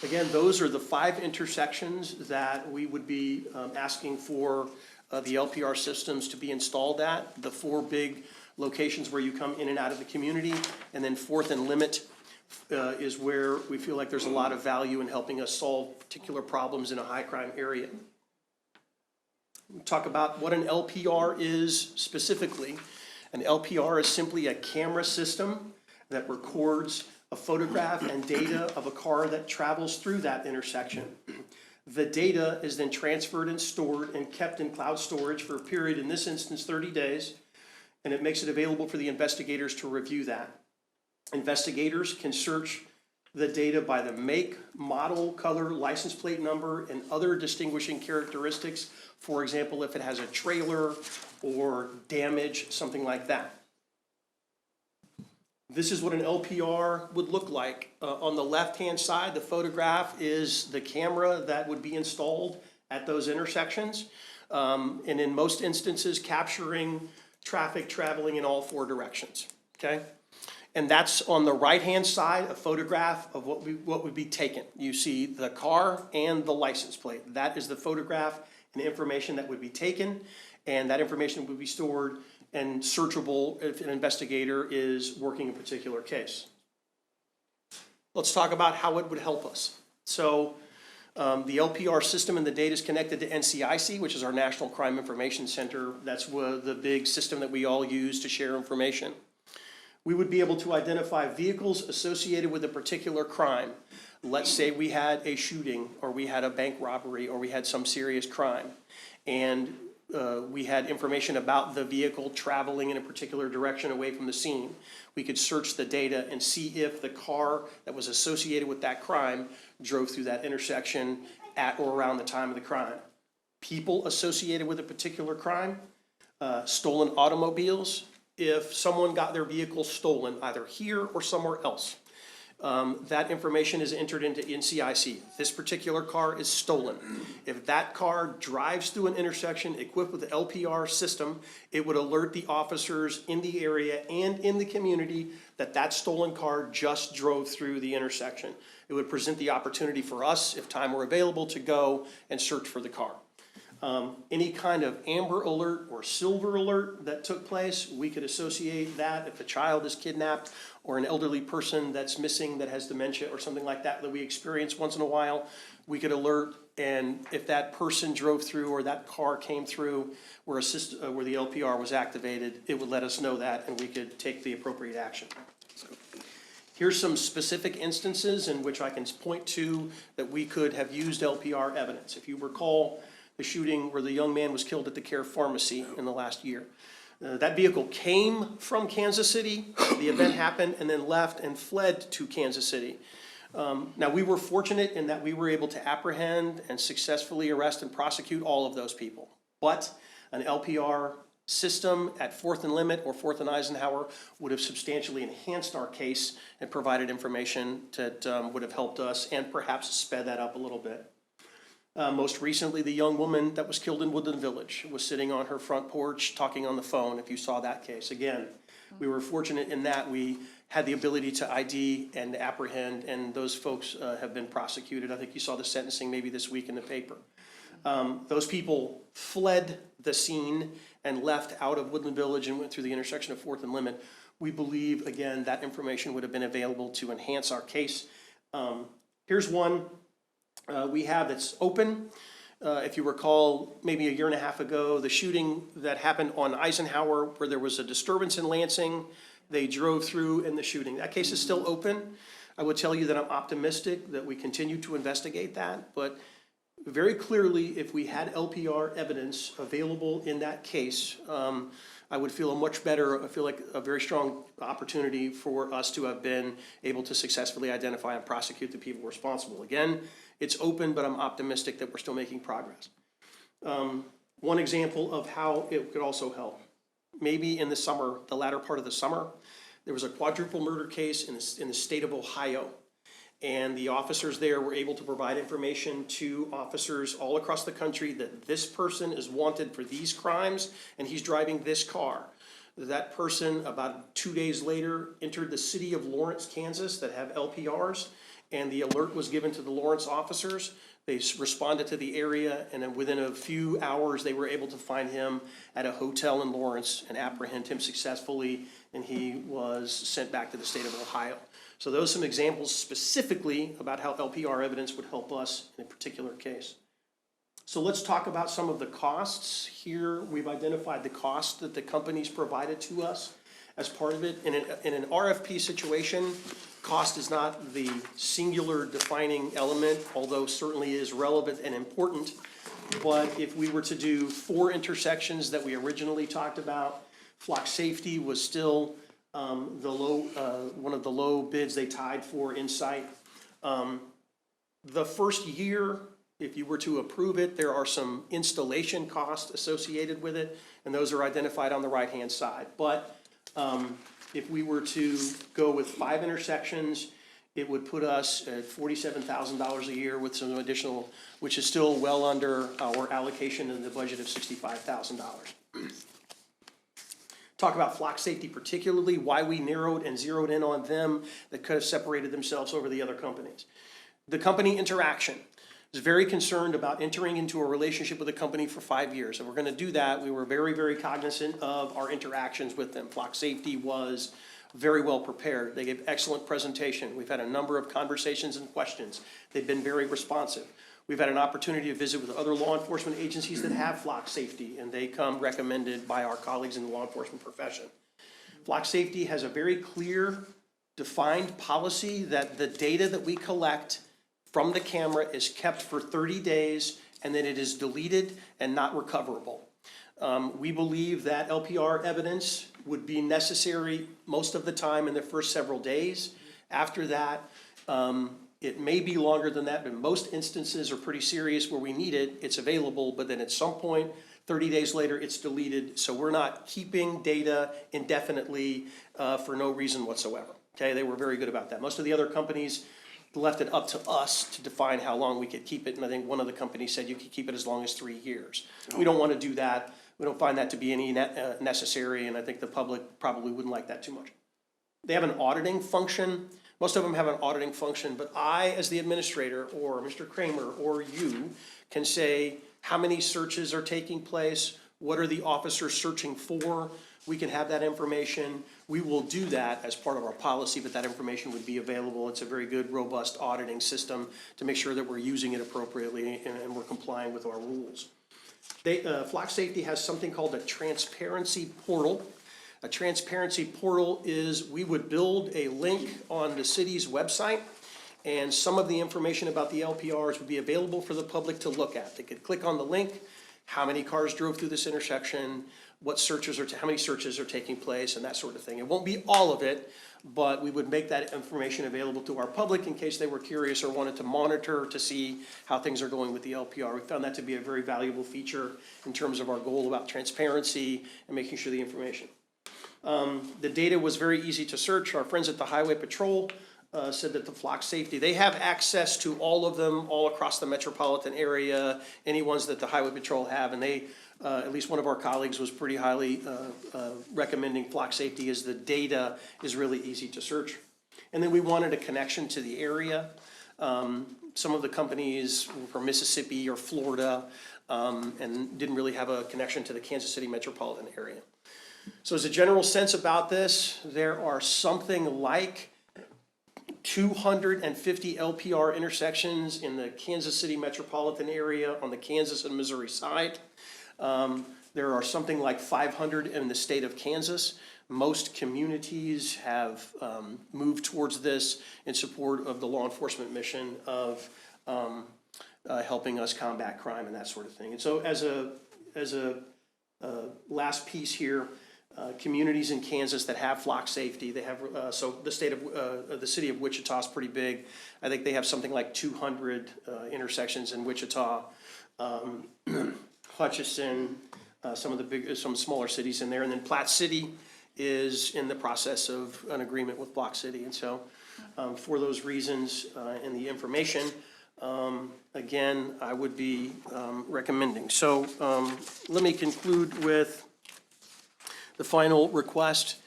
Again, those are the 5 intersections that we would be asking for the LPR systems to be installed at. The 4 big locations where you come in and out of the community, and then 4th and Limit is where we feel like there's a lot of value in helping us solve particular problems in a high crime area. We'll talk about what an LPR is specifically. An LPR is simply a camera system that records a photograph and data of a car that travels through that intersection. The data is then transferred and stored and kept in cloud storage for a period, in this instance, 30 days, and it makes it available for the investigators to review that. Investigators can search the data by the make, model, color, license plate number, and other distinguishing characteristics. For example, if it has a trailer or damage, something like that. This is what an LPR would look like. On the left-hand side, the photograph is the camera that would be installed at those intersections. And in most instances, capturing traffic traveling in all 4 directions, okay? And that's on the right-hand side, a photograph of what would be taken. You see the car and the license plate. That is the photograph and information that would be taken, and that information would be stored and searchable if an investigator is working a particular case. Let's talk about how it would help us. So the LPR system and the data is connected to NCIC, which is our National Crime Information Center. That's the big system that we all use to share information. We would be able to identify vehicles associated with a particular crime. Let's say we had a shooting, or we had a bank robbery, or we had some serious crime. And we had information about the vehicle traveling in a particular direction away from the scene. We could search the data and see if the car that was associated with that crime drove through that intersection at or around the time of the crime. People associated with a particular crime, stolen automobiles. If someone got their vehicle stolen, either here or somewhere else, that information is entered into NCIC. This particular car is stolen. If that car drives through an intersection equipped with the LPR system, it would alert the officers in the area and in the community that that stolen car just drove through the intersection. It would present the opportunity for us, if time were available, to go and search for the car. Any kind of amber alert or silver alert that took place, we could associate that if a child is kidnapped or an elderly person that's missing that has dementia or something like that that we experience once in a while, we could alert, and if that person drove through or that car came through where the LPR was activated, it would let us know that and we could take the appropriate action. So, here's some specific instances in which I can point to that we could have used LPR evidence. If you recall, the shooting where the young man was killed at the Care Pharmacy in the last year. That vehicle came from Kansas City, the event happened, and then left and fled to Kansas City. Now, we were fortunate in that we were able to apprehend and successfully arrest and prosecute all of those people. But an LPR system at Fourth and Limit or Fourth and Eisenhower would have substantially enhanced our case and provided information that would have helped us and perhaps sped that up a little bit. Most recently, the young woman that was killed in Woodland Village was sitting on her front porch talking on the phone, if you saw that case. Again, we were fortunate in that we had the ability to ID and apprehend, and those folks have been prosecuted. I think you saw the sentencing maybe this week in the paper. Those people fled the scene and left out of Woodland Village and went through the intersection of Fourth and Limit. We believe, again, that information would have been available to enhance our case. Here's one we have that's open. If you recall, maybe a year and a half ago, the shooting that happened on Eisenhower where there was a disturbance in Lansing, they drove through in the shooting. That case is still open. I would tell you that I'm optimistic that we continue to investigate that, but very clearly, if we had LPR evidence available in that case, I would feel I feel like a very strong opportunity for us to have been able to successfully identify and prosecute the people responsible. Again, it's open, but I'm optimistic that we're still making progress. One example of how it could also help, maybe in the summer, the latter part of the summer, there was a quadruple murder case in the state of Ohio. And the officers there were able to provide information to officers all across the country that this person is wanted for these crimes and he's driving this car. That person, about 2 days later, entered the city of Lawrence, Kansas, that have LPRs, and the alert was given to the Lawrence officers. They responded to the area, and then within a few hours, they were able to find him at a hotel in Lawrence and apprehend him successfully, and he was sent back to the state of Ohio. So those are some examples specifically about how LPR evidence would help us in a particular case. So let's talk about some of the costs. Here we've identified the cost that the companies provided to us as part of it. In an RFP situation, cost is not the singular defining element, although certainly is relevant and important. But if we were to do 4 intersections that we originally talked about, flock safety was still one of the low bids they tied for Insight. The first year, if you were to approve it, there are some installation costs associated with it, and those are identified on the right-hand side. But if we were to go with 5 intersections, it would put us at $47,000 a year with some additional, which is still well under our allocation in the budget of $65,000. Talk about flock safety particularly, why we narrowed and zeroed in on them that could have separated themselves over the other companies. The company Interaction is very concerned about entering into a relationship with a company for 5 years. If we're gonna do that, we were very, very cognizant of our interactions with them. Flock Safety was very well prepared. They gave excellent presentation. We've had a number of conversations and questions. They've been very responsive. We've had an opportunity to visit with other law enforcement agencies that have flock safety, and they come recommended by our colleagues in the law enforcement profession. Flock Safety has a very clear, defined policy that the data that we collect from the camera is kept for 30 days and then it is deleted and not recoverable. We believe that LPR evidence would be necessary most of the time in the first several days. After that, it may be longer than that, but most instances are pretty serious where we need it, it's available, but then at some point, 30 days later, it's deleted. So we're not keeping data indefinitely for no reason whatsoever. Okay, they were very good about that. Most of the other companies left it up to us to define how long we could keep it, and I think one of the companies said you could keep it as long as 3 years. We don't want to do that. We don't find that to be any necessary, and I think the public probably wouldn't like that too much. They have an auditing function. Most of them have an auditing function, but I, as the administrator, or Mr. Kramer, or you, can say how many searches are taking place, what are the officers searching for. We can have that information. We will do that as part of our policy, but that information would be available. It's a very good, robust auditing system to make sure that we're using it appropriately and we're complying with our rules. Flock Safety has something called a transparency portal. A transparency portal is we would build a link on the city's website, and some of the information about the LPRs would be available for the public to look at. They could click on the link, how many cars drove through this intersection, how many searches are taking place, and that sort of thing. It won't be all of it, but we would make that information available to our public in case they were curious or wanted to monitor to see how things are going with the LPR. We found that to be a very valuable feature in terms of our goal about transparency and making sure the information. The data was very easy to search. Our friends at the Highway Patrol said that the flock safety, they have access to all of them all across the metropolitan area, any ones that the Highway Patrol have, and they, at least one of our colleagues was pretty highly recommending flock safety as the data is really easy to search. And then we wanted a connection to the area. Some of the companies were from Mississippi or Florida and didn't really have a connection to the Kansas City metropolitan area. So as a general sense about this, there are something like 250 LPR intersections in the Kansas City metropolitan area on the Kansas and Missouri side. There are something like 500 in the state of Kansas. Most communities have moved towards this in support of the law enforcement mission of helping us combat crime and that sort of thing. And so as a last piece here, communities in Kansas that have flock safety, they have, so the city of Wichita is pretty big. I think they have something like 200 intersections in Wichita, Hutchinson, some smaller cities in there, and then Platte City is in the process of an agreement with Block City. And so for those reasons and the information, again, I would be recommending. So let me conclude with the final request.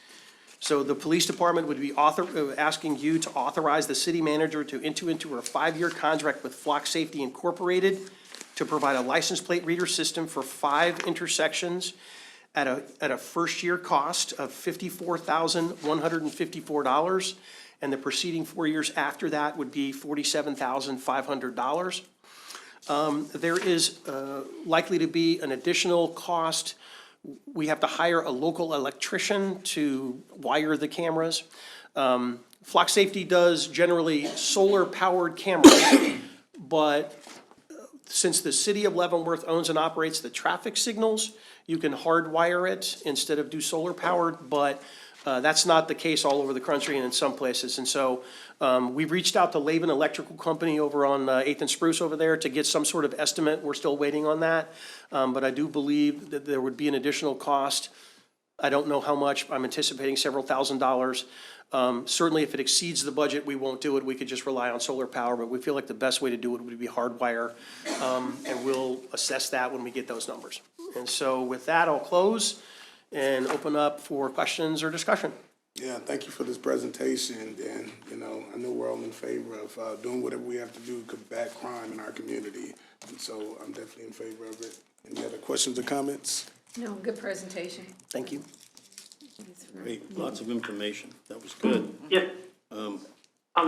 So the police department would be asking you to authorize the city manager to enter into a 5-year contract with Flock Safety Incorporated to provide a license plate reader system for 5 intersections at a first-year cost of $54,154, and the preceding 4 years after that would be $47,500. There is likely to be an additional cost. We have to hire a local electrician to wire the cameras. Flock Safety does generally solar-powered cameras, but since the city of Leavenworth owns and operates the traffic signals, you can hardwire it instead of do solar-powered, but that's not the case all over the country and in some places. And so we've reached out to Laven Electrical Company over on 8th and Spruce over there to get some sort of estimate. We're still waiting on that, but I do believe that there would be an additional cost. I don't know how much. I'm anticipating several $1,000s. Certainly if it exceeds the budget, we won't do it. We could just rely on solar power, but we feel like the best way to do it would be hardwire, and we'll assess that when we get those numbers. And so with that, I'll close and open up for questions or discussion. Yeah, thank you for this presentation, and, I know we're all in favor of doing whatever we have to do to combat crime in our community, and so I'm definitely in favor of it. Any other questions or comments? No, good presentation. Thank you. Great, lots of information. That was good. Yes. I'm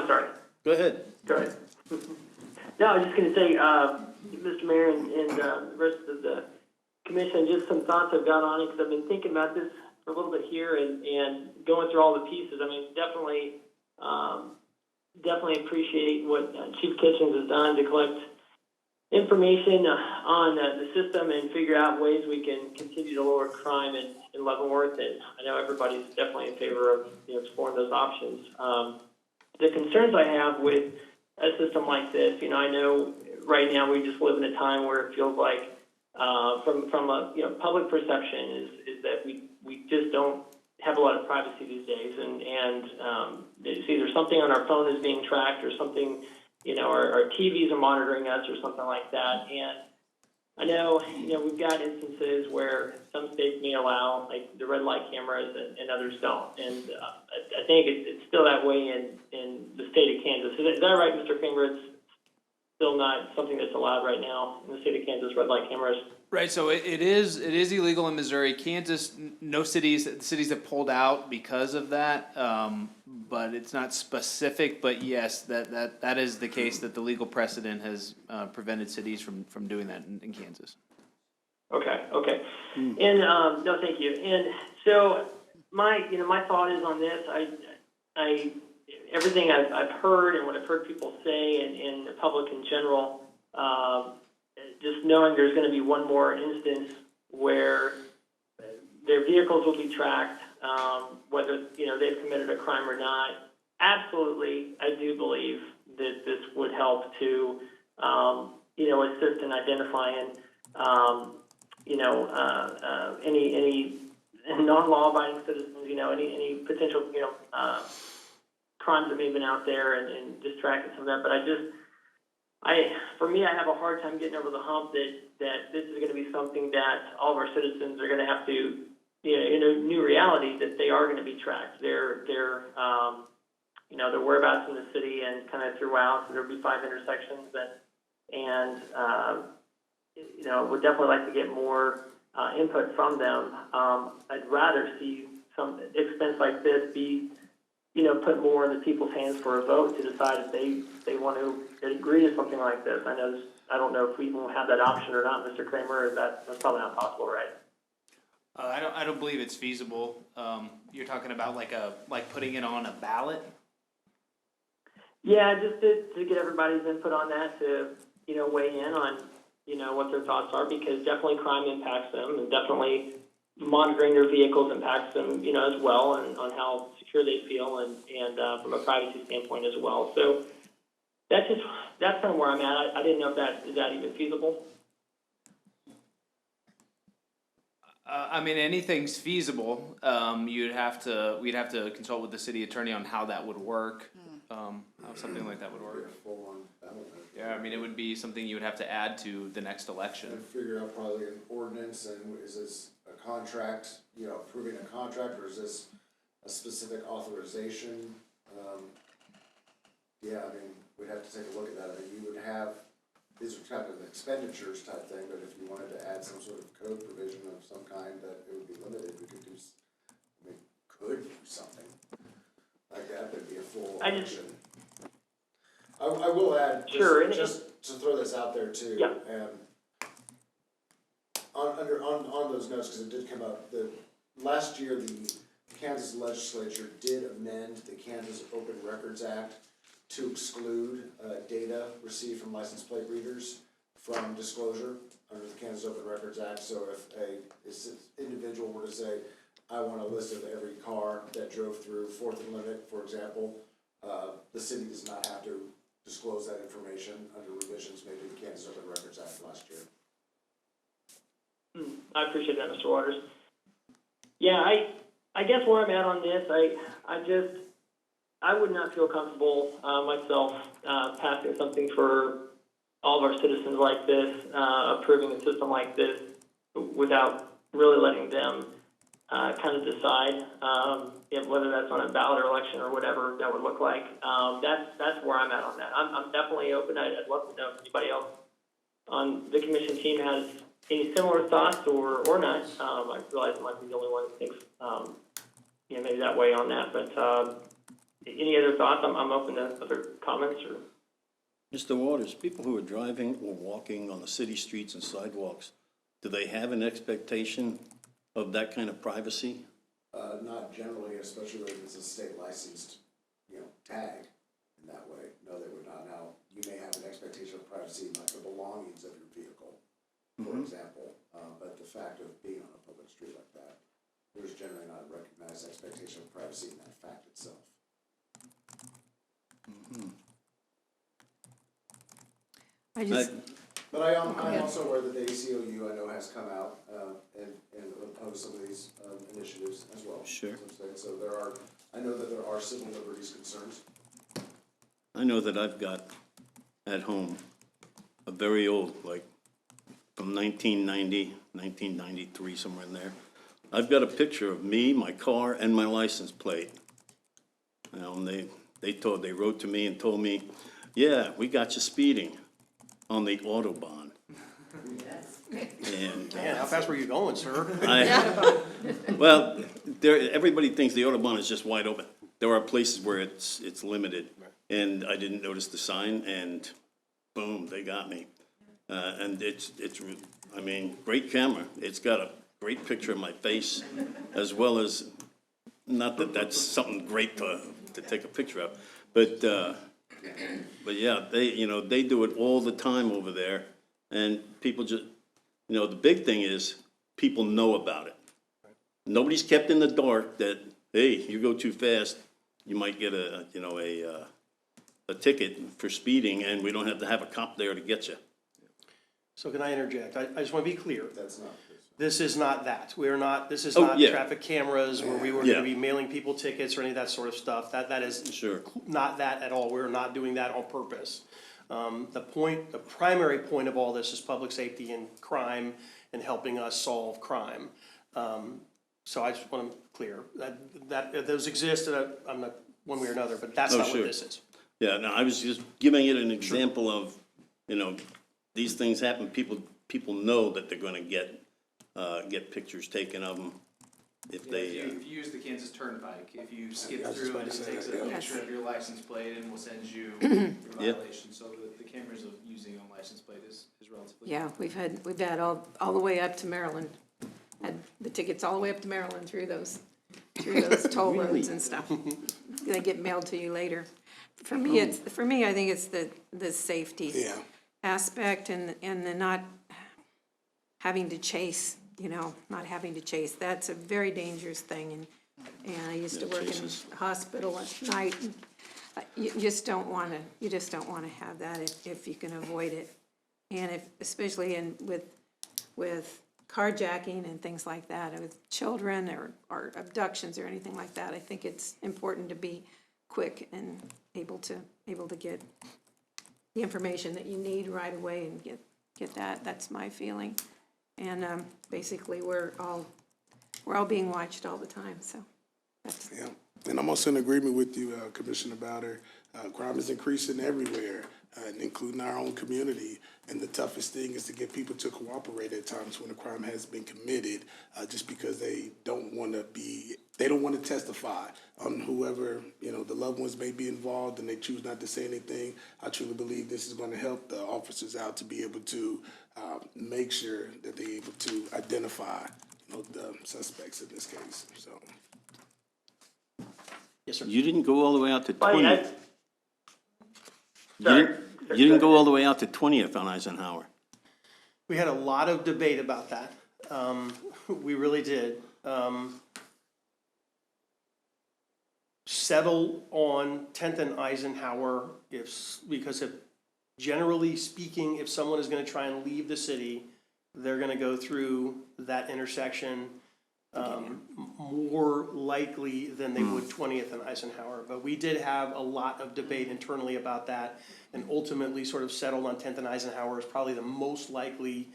sorry. Go ahead. Go ahead. No, I was just going to say, Mr. Mayor and the rest of the commission, just some thoughts I've got on it, because I've been thinking about this for a little bit here and going through all the pieces. I mean, definitely appreciate what Chief Kitchens has done to collect information on the system and figure out ways we can continue to lower crime in Leavenworth. And I know everybody's definitely in favor of exploring those options. The concerns I have with a system like this, I know right now we just live in a time where it feels like from a public perception is that we just don't have a lot of privacy these days, and it's either something on our phone is being tracked or something, our TVs are monitoring us or something like that. And I know, we've got instances where some states may allow like the red light cameras and others don't. And I think it's still that way in the state of Kansas. Is that right, Mr. Kramer? It's still not something that's allowed right now in the state of Kansas, red light cameras? Right, so it is illegal in Missouri. Kansas, the cities have pulled out because of that, but it's not specific. But yes, that is the case, that the legal precedent has prevented cities from doing that in Kansas. Okay. And no, thank you. And so my thought is on this. I everything I've heard and what I've heard people say and the public in general. just knowing there's going to be one more instance where their vehicles will be tracked, whether, they've committed a crime or not. Absolutely, I do believe that this would help to, assist in identifying, any non-law-abiding citizens, any potential, crimes that may have been out there and distracting some of that. But for me, I have a hard time getting over the hump that this is going to be something that all of our citizens are going to have to, in a new reality, that they are going to be tracked. Their whereabouts in the city and kind of throughout. So there'll be 5 intersections and would definitely like to get more input from them. I'd rather see some expense like this be, put more in the people's hands for a vote to decide if they want to agree to something like this. I don't know if we will have that option or not, Mr. Kramer. That's probably not possible, right? I don't believe it's feasible. You're talking about like putting it on a ballot? Yeah, just to get everybody's input on that, to, weigh in on, what their thoughts are, because definitely crime impacts them, and definitely monitoring their vehicles impacts them, as well, and on how secure they feel, and from a privacy standpoint as well. So that's kind of where I'm at. I didn't know if is that even feasible? Anything's feasible. We'd have to consult with the city attorney on how that would work. How something like that would work. Yeah, it would be something you would have to add to the next election. And figure out probably an ordinance, and is this a contract, approving a contract, or is this a specific authorization? We'd have to take a look at that. You would have, these are kind of expenditures type thing, but if you wanted to add some sort of code provision of some kind that it would be limited, we could do something like that. There'd be a full election. I will add, just to throw this out there too. Yeah. On those notes, because it did come up, last year the Kansas legislature did amend the Kansas Open Records Act to exclude data received from license plate readers from disclosure under the Kansas Open Records Act. So if an individual were to say, I want a list of every car that drove through 4th and Limerick, for example, the city does not have to disclose that information under revisions made to the Kansas Open Records Act last year. I appreciate that, Mr. Waters. Yeah, I guess where I'm at on this, I would not feel comfortable myself passing something for all of our citizens like this, approving a system like this without really letting them kind of decide whether that's on a ballot or election or whatever that would look like. That's where I'm at on that. I'm definitely open. I'd love to know if anybody else on the commission team has any similar thoughts or not. I realize I might be the only one who thinks maybe that way on that. But any other thoughts? I'm open to other comments. Or Mr. Waters, people who are driving or walking on the city streets and sidewalks, do they have an expectation of that kind of privacy? Not generally, especially if it's a state licensed, tag in that way. No, they would not. Now, you may have an expectation of privacy in like the belongings of your vehicle, for example. But the fact of being on a public street like that, there's generally not a recognized expectation of privacy in that fact itself. But I'm also aware that the ACLU, I know, has come out and opposed some of these initiatives as well. Sure. So I know that there are civil liberties concerns. I know that I've got at home a very old, like from 1990, 1993, somewhere in there. I've got a picture of me, my car, and my license plate. And they wrote to me and told me, yeah, we got you speeding on the Autobahn. And Man, how fast were you going, sir? Well, everybody thinks the Autobahn is just wide open. There are places where it's limited, and I didn't notice the sign, and boom, they got me. And it's great camera. It's got a great picture of my face, as well as, not that that's something great to take a picture of, but yeah, they do it all the time over there. And people just, the big thing is, people know about it. Nobody's kept in the dark that, hey, you go too fast, you might get a ticket for speeding, and we don't have to have a cop there to get you. So can I interject? I just want to be clear. That's not. This is not that. We're not, this is Oh, not yeah. traffic cameras where we were Yeah. gonna be mailing people tickets or any of that sort of stuff. That is Sure. not that at all. We're not doing that on purpose. The primary point of all this is public safety and crime and helping us solve crime. So I just want to clear that those exist, and I'm not one way or another, but that's Oh, not what sure. this is. Yeah, no, I was just giving it an example of, these things happen, people know that they're gonna get pictures taken of them if they, If you use the Kansas Turnpike, if you skip through and it takes a picture of your license plate and will send you your Yeah. violation, so the cameras of using on license plate is relatively. Yeah, we've had all the way up to Maryland, had the tickets all the way up to Maryland through those toll roads and stuff. They get mailed to you later. For me, I think it's the safety Yeah. aspect and the not having to chase, not having to chase. That's a very dangerous thing, and I used to work in a hospital at night. And you just don't want to have that if you can avoid it. And especially with carjacking and things like that, with children or abductions or anything like that, I think it's important to be quick and able to get the information that you need right away and get that. That's my feeling. And basically, we're all being watched all the time. So that's. Yeah, and I'm also in agreement with you, Commissioner Bowder. Crime is increasing everywhere, including our own community. And the toughest thing is to get people to cooperate at times when a crime has been committed, just because they don't want to testify on whoever, the loved ones may be involved, and they choose not to say anything. I truly believe this is going to help the officers out to be able to make sure that they're able to identify, the suspects in this case, so. Yes, sir. you didn't go all the way out to Well, 20th. Sorry. You didn't go all the way out to 20th on Eisenhower. We had a lot of debate about that. We really did. Settle on 10th and Eisenhower because generally speaking, if someone is going to try and leave the city, they're going to go through that intersection more likely than they would 20th and Eisenhower. But we did have a lot of debate internally about that, and ultimately sort of settled on 10th and Eisenhower as probably the most likely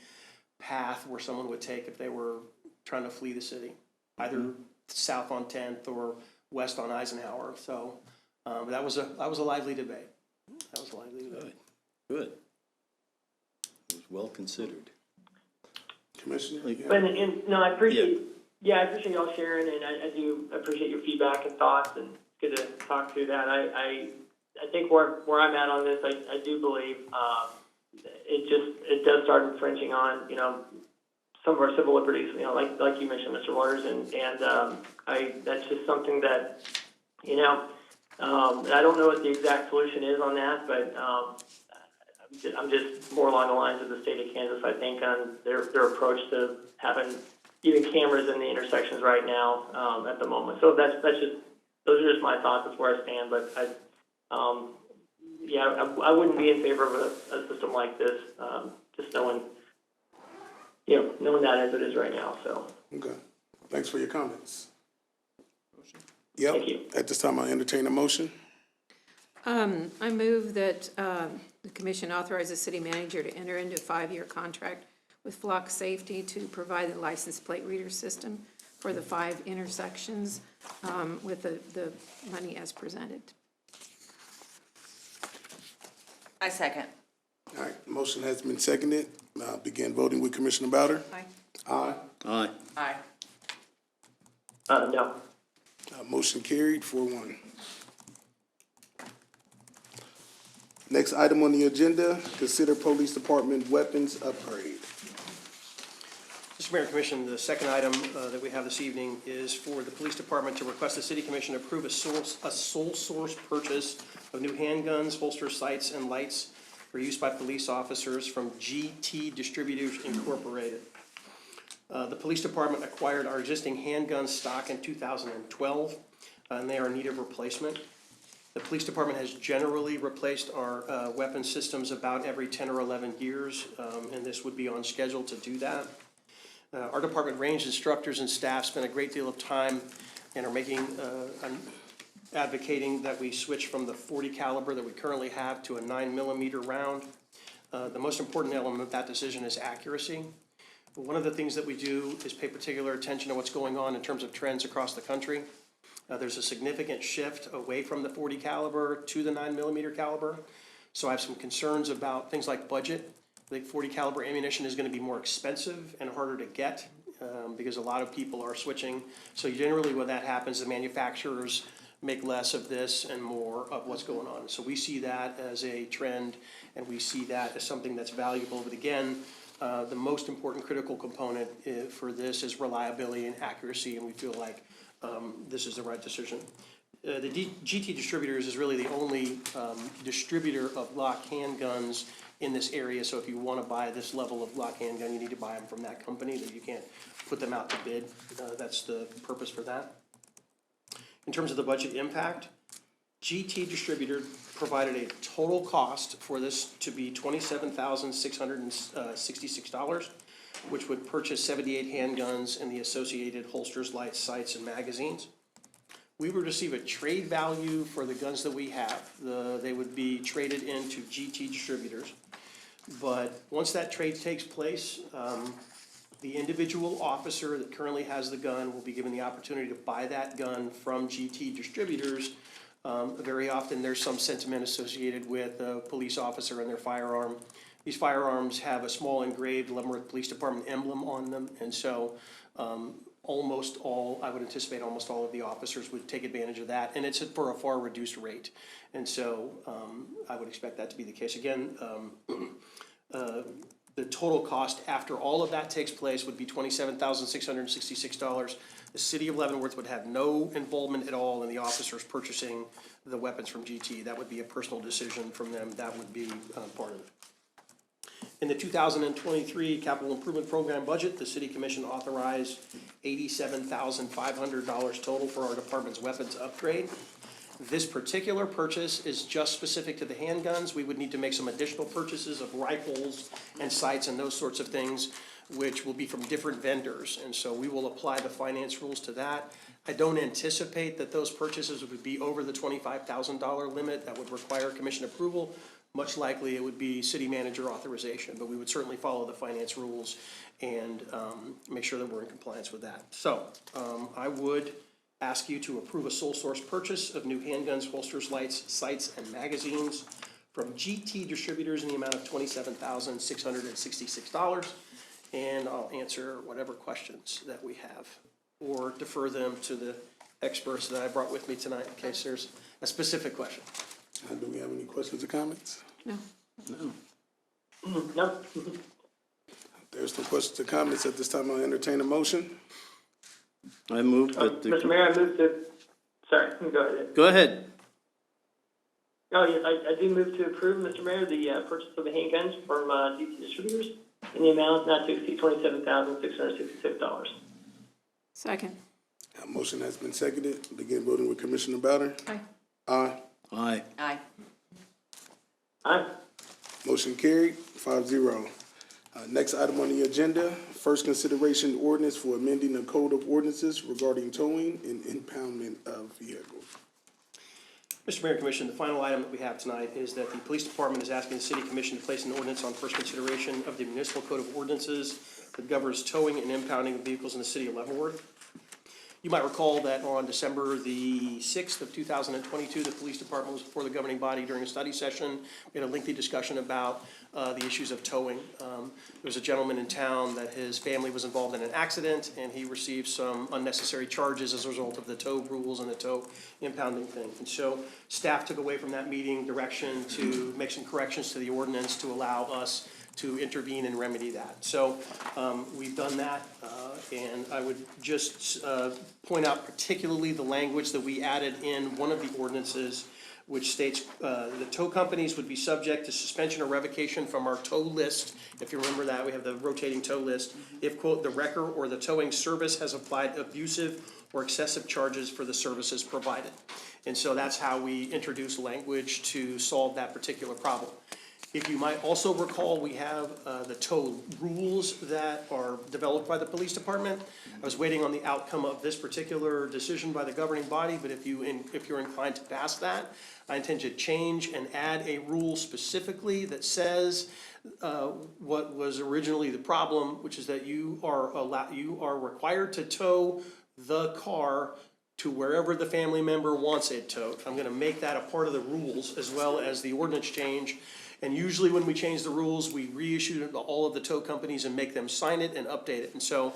path where someone would take if they were trying to flee the city, either south on 10th or west on Eisenhower. So that was a lively debate. Good. It was well considered. Commissioner? But, I appreciate, I appreciate y'all sharing, and I do appreciate your feedback and thoughts, and it's good to talk through that. I think where I'm at on this, I do believe, it does start infringing on, some of our civil liberties, like you mentioned, Mr. Waters, and that's just something that, I don't know what the exact solution is on that, but, I'm just more along the lines of the state of Kansas, I think, on their approach to having even cameras in the intersections right now, at the moment. So those are just my thoughts. That's where I stand. But I wouldn't be in favor of a system like this, just knowing that as it is right now. So. Okay. Thanks for your comments. Yep. Thank you. At this time, I entertain a motion. I move that the commission authorize the city manager to enter into a 5-year contract with Flock Safety to provide the license plate reader system for the 5 intersections with the money as presented. I second. All right, motion has been seconded. Begin voting with Commissioner Bowder. Aye. Aye. Aye. Aye. No. Motion carried 4-1. Next item on the agenda, consider police department weapons upgrade. Mr. Mayor and Commission, the second item that we have this evening is for the police department to request the city commission approve a sole source purchase of new handguns, holster sights, and lights for use by police officers from GT Distributors Incorporated. The police department acquired our existing handgun stock in 2012, and they are in need of replacement. The police department has generally replaced our weapon systems about every 10 or 11 years, and this would be on schedule to do that. Our department range instructors and staff spend a great deal of time and are advocating that we switch from the .40 caliber that we currently have to a 9mm round. The most important element of that decision is accuracy. One of the things that we do is pay particular attention to what's going on in terms of trends across the country. There's a significant shift away from the .40 caliber to the 9mm caliber. So I have some concerns about things like budget. I think .40 caliber ammunition is going to be more expensive and harder to get because a lot of people are switching. So generally when that happens, the manufacturers make less of this and more of what's going on. So we see that as a trend, and we see that as something that's valuable. But again, the most important critical component for this is reliability and accuracy, and we feel like this is the right decision. The GT Distributors is really the only distributor of Glock handguns in this area, so if you want to buy this level of Glock handgun, you need to buy them from that company, that you can't put them out to bid. That's the purpose for that. In terms of the budget impact, GT Distributor provided a total cost for this to be $27,666, which would purchase 78 handguns and the associated holsters, lights, sights, and magazines. We would receive a trade value for the guns that we have. They would be traded into GT Distributors. But once that trade takes place, the individual officer that currently has the gun will be given the opportunity to buy that gun from GT Distributors. Very often there's some sentiment associated with a police officer and their firearm. These firearms have a small engraved Leavenworth Police Department emblem on them, and so I would anticipate almost all of the officers would take advantage of that, and it's for a far reduced rate. And so I would expect that to be the case. Again, the total cost after all of that takes place would be $27,666. The city of Leavenworth would have no involvement at all in the officers purchasing the weapons from GT. That would be a personal decision from them. That would be part of it. In the 2023 Capital Improvement Program budget, the City Commission authorized $87,500 total for our department's weapons upgrade. This particular purchase is just specific to the handguns. We would need to make some additional purchases of rifles and sights and those sorts of things, which will be from different vendors. And so we will apply the finance rules to that. I don't anticipate that those purchases would be over the $25,000 limit. That would require commission approval. Much likely it would be city manager authorization, but we would certainly follow the finance rules and make sure that we're in compliance with that. So I would ask you to approve a sole source purchase of new handguns, holsters, lights, sights, and magazines from GT Distributors in the amount of $27,666. And I'll answer whatever questions that we have or defer them to the experts that I brought with me tonight in case there's a specific question. Do we have any questions or comments? No. No. There's no questions or comments at this time. I'll entertain a motion. I move that Mr. Mayor, I move to, sorry, go ahead. Go ahead. Oh, yes, I do move to approve, Mr. Mayor, the purchase of the handguns from GT Distributors in the amount not to exceed $27,666. Second. A motion has been seconded. Begin voting with Commissioner Bowder. Aye. Aye. Aye. Aye. Aye. Motion carried, 5-0. Next item on the agenda, first consideration ordinance for amending the Code of Ordinances regarding towing and impoundment of vehicles. Mr. Mayor and Commission, the final item that we have tonight is that the Police Department is asking the City Commission to place an ordinance on first consideration of the Municipal Code of Ordinances that governs towing and impounding of vehicles in the city of Leavenworth. You might recall that on December the 6th of 2022, the Police Department was before the governing body during a study session. We had a lengthy discussion about the issues of towing. There was a gentleman in town that his family was involved in an accident, and he received some unnecessary charges as a result of the tow rules and the tow impounding thing. And so staff took away from that meeting direction to make some corrections to the ordinance to allow us to intervene and remedy that. So we've done that, and I would just point out particularly the language that we added in one of the ordinances, which states, the tow companies would be subject to suspension or revocation from our tow list. If you remember that, we have the rotating tow list. If, quote, the wrecker or the towing service has applied abusive or excessive charges for the services provided. And so that's how we introduce language to solve that particular problem. If you might also recall, we have the tow rules that are developed by the police department. I was waiting on the outcome of this particular decision by the governing body, but if you're inclined to pass that, I intend to change and add a rule specifically that says what was originally the problem, which is that you are required to tow the car to wherever the family member wants it towed. I'm gonna make that a part of the rules as well as the ordinance change. And usually when we change the rules, we reissue it to all of the tow companies and make them sign it and update it. And so,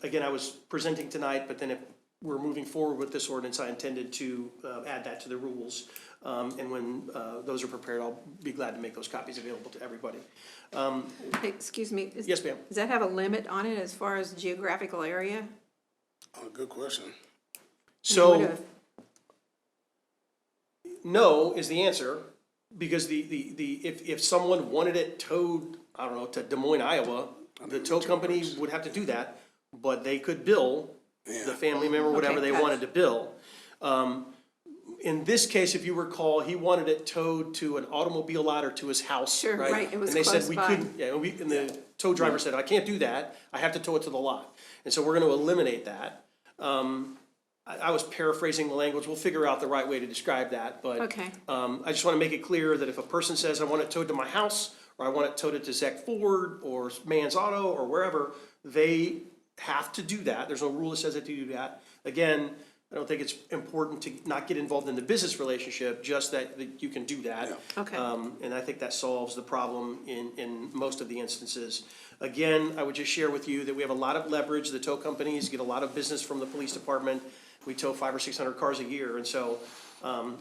again, I was presenting tonight, but then if we're moving forward with this ordinance, I intended to add that to the rules. And when those are prepared, I'll be glad to make those copies available to everybody. Hey, excuse me. Yes, ma'am. Does that have a limit on it as far as geographical area? Oh, good question. So, no is the answer, because if someone wanted it towed, I don't know, to Des Moines, Iowa, the tow company would have to do that, but they could bill the family member whatever they wanted to bill. In this case, if you recall, he wanted it towed to an automobile lot or to his house, Sure, right? right, it was And they said close we by. couldn't, and the tow driver said, I can't do that, I have to tow it to the lot. And so we're gonna eliminate that. I was paraphrasing the language, we'll figure out the right way to describe that, but Okay. I just wanna make it clear that if a person says, I want it towed to my house, or I want it towed to Zach Ford, or Man's Auto, or wherever, they have to do that, there's no rule that says that to do that. Again, I don't think it's important to not get involved in the business relationship, just that you can do that. Okay. And I think that solves the problem in most of the instances. Again, I would just share with you that we have a lot of leverage. The tow companies get a lot of business from the police department. We tow 500 or 600 cars a year, and so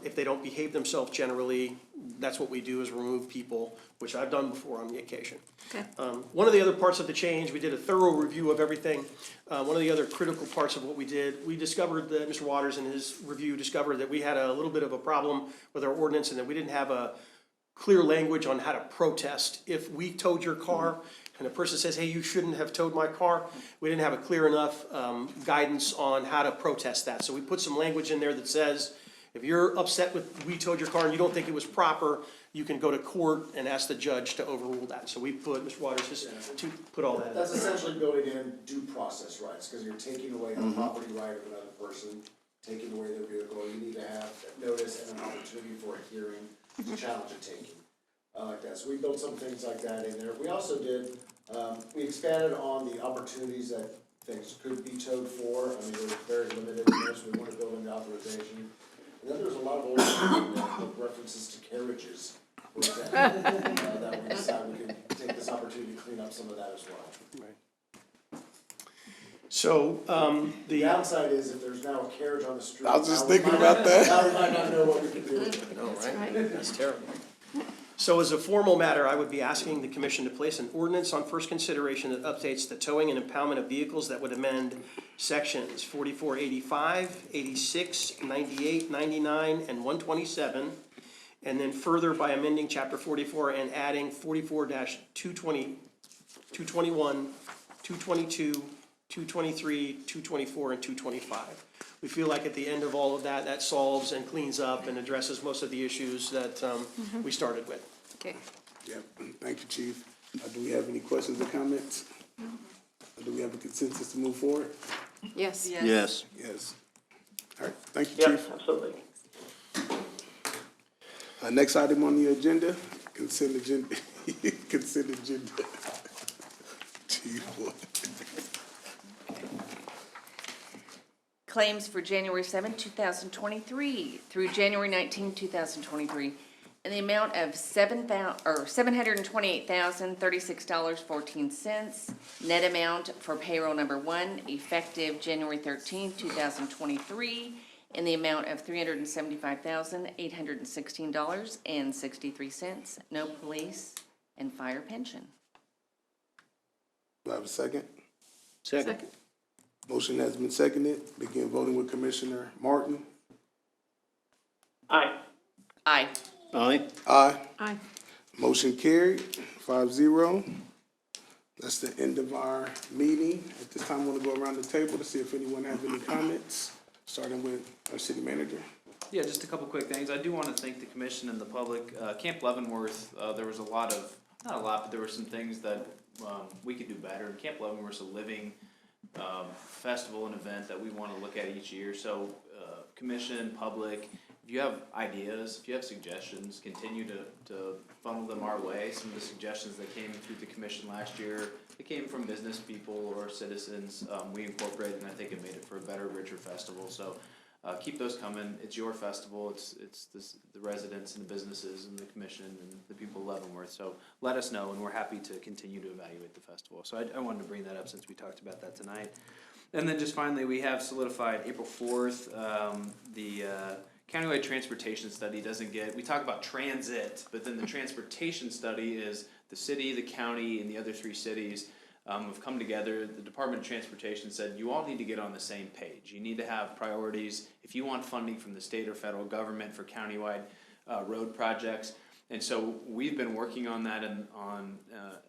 if they don't behave themselves generally, that's what we do, is remove people, which I've done before on the occasion. Okay. One of the other parts of the change, we did a thorough review of everything. One of the other critical parts of what we did, we discovered that Mr. Waters in his review discovered that we had a little bit of a problem with our ordinance, and that we didn't have a clear language on how to protest. If we towed your car and a person says, hey, you shouldn't have towed my car, we didn't have a clear enough guidance on how to protest that. So we put some language in there that says, if you're upset with we towed your car and you don't think it was proper, you can go to court and ask the judge to overrule that. So we put, Mr. Waters, just to put all that in. That's essentially building in due process rights, because you're taking away the property right of another person, taking away their vehicle. You need to have notice and an opportunity for a hearing to challenge a taking. Like that, so we built some things like that in there. We also did, we expanded on the opportunities that things could be towed for. I mean, it was very limited in this, we want to build in the authorization. And then there's a lot of old references to carriages, for example, that we decided we could take this opportunity to clean up some of that as well. Right. So, The downside is if there's now a carriage on the street. I was just now we thinking might about not- that. Now we might not know what we can do with it. no, right? That's terrible. So as a formal matter, I would be asking the commission to place an ordinance on first consideration that updates the towing and impoundment of vehicles that would amend sections 4485, 86, 98, 99, and 127. And then further by amending chapter 44 and adding 44-220, 221, 222, 223, 224, and 225. We feel like at the end of all of that, that solves and cleans up and addresses most of the issues that we started with. Okay. Yeah, thank you, Chief. Do we have any questions or comments? Do we have a consensus to move forward? Yes. Yes. Yes. All right, thank you, Yeah, Chief. absolutely. Next item on the agenda, consent agenda, consent agenda. Chief, boy. Claims for January 7, 2023 through January 19, 2023, in the amount of $728,036.14. Net amount for payroll number 1, effective January 13, 2023, in the amount of $375,816.63. No police and fire pension. Do I have a second? Second. Motion has been seconded. Begin voting with Commissioner Martin. Aye. Aye. Aye? Aye. Aye. Motion carried, 5-0. That's the end of our meeting. At this time, I want to go around the table to see if anyone have any comments, starting with our city manager. Yeah, just a couple quick things. I do want to thank the commission and the public. Camp Leavenworth, there was a lot of, not a lot, but there were some things that we could do better. Camp Leavenworth's a living festival and event that we want to look at each year. So, commission, public, if you have ideas, if you have suggestions, continue to funnel them our way. Some of the suggestions that came through the commission last year, they came from business people or citizens. We incorporated, and I think it made it for a better, richer festival. So keep those coming. It's your festival. It's the residents and the businesses and the commission and the people of Leavenworth. So let us know, and we're happy to continue to evaluate the festival. So I wanted to bring that up since we talked about that tonight. And then just finally, we have solidified April 4th, the countywide transportation study doesn't get, we talk about transit, but then the transportation study is the city, the county, and the other 3 cities have come together. The Department of Transportation said, you all need to get on the same page. You need to have priorities if you want funding from the state or federal government for countywide road projects. And so we've been working on that in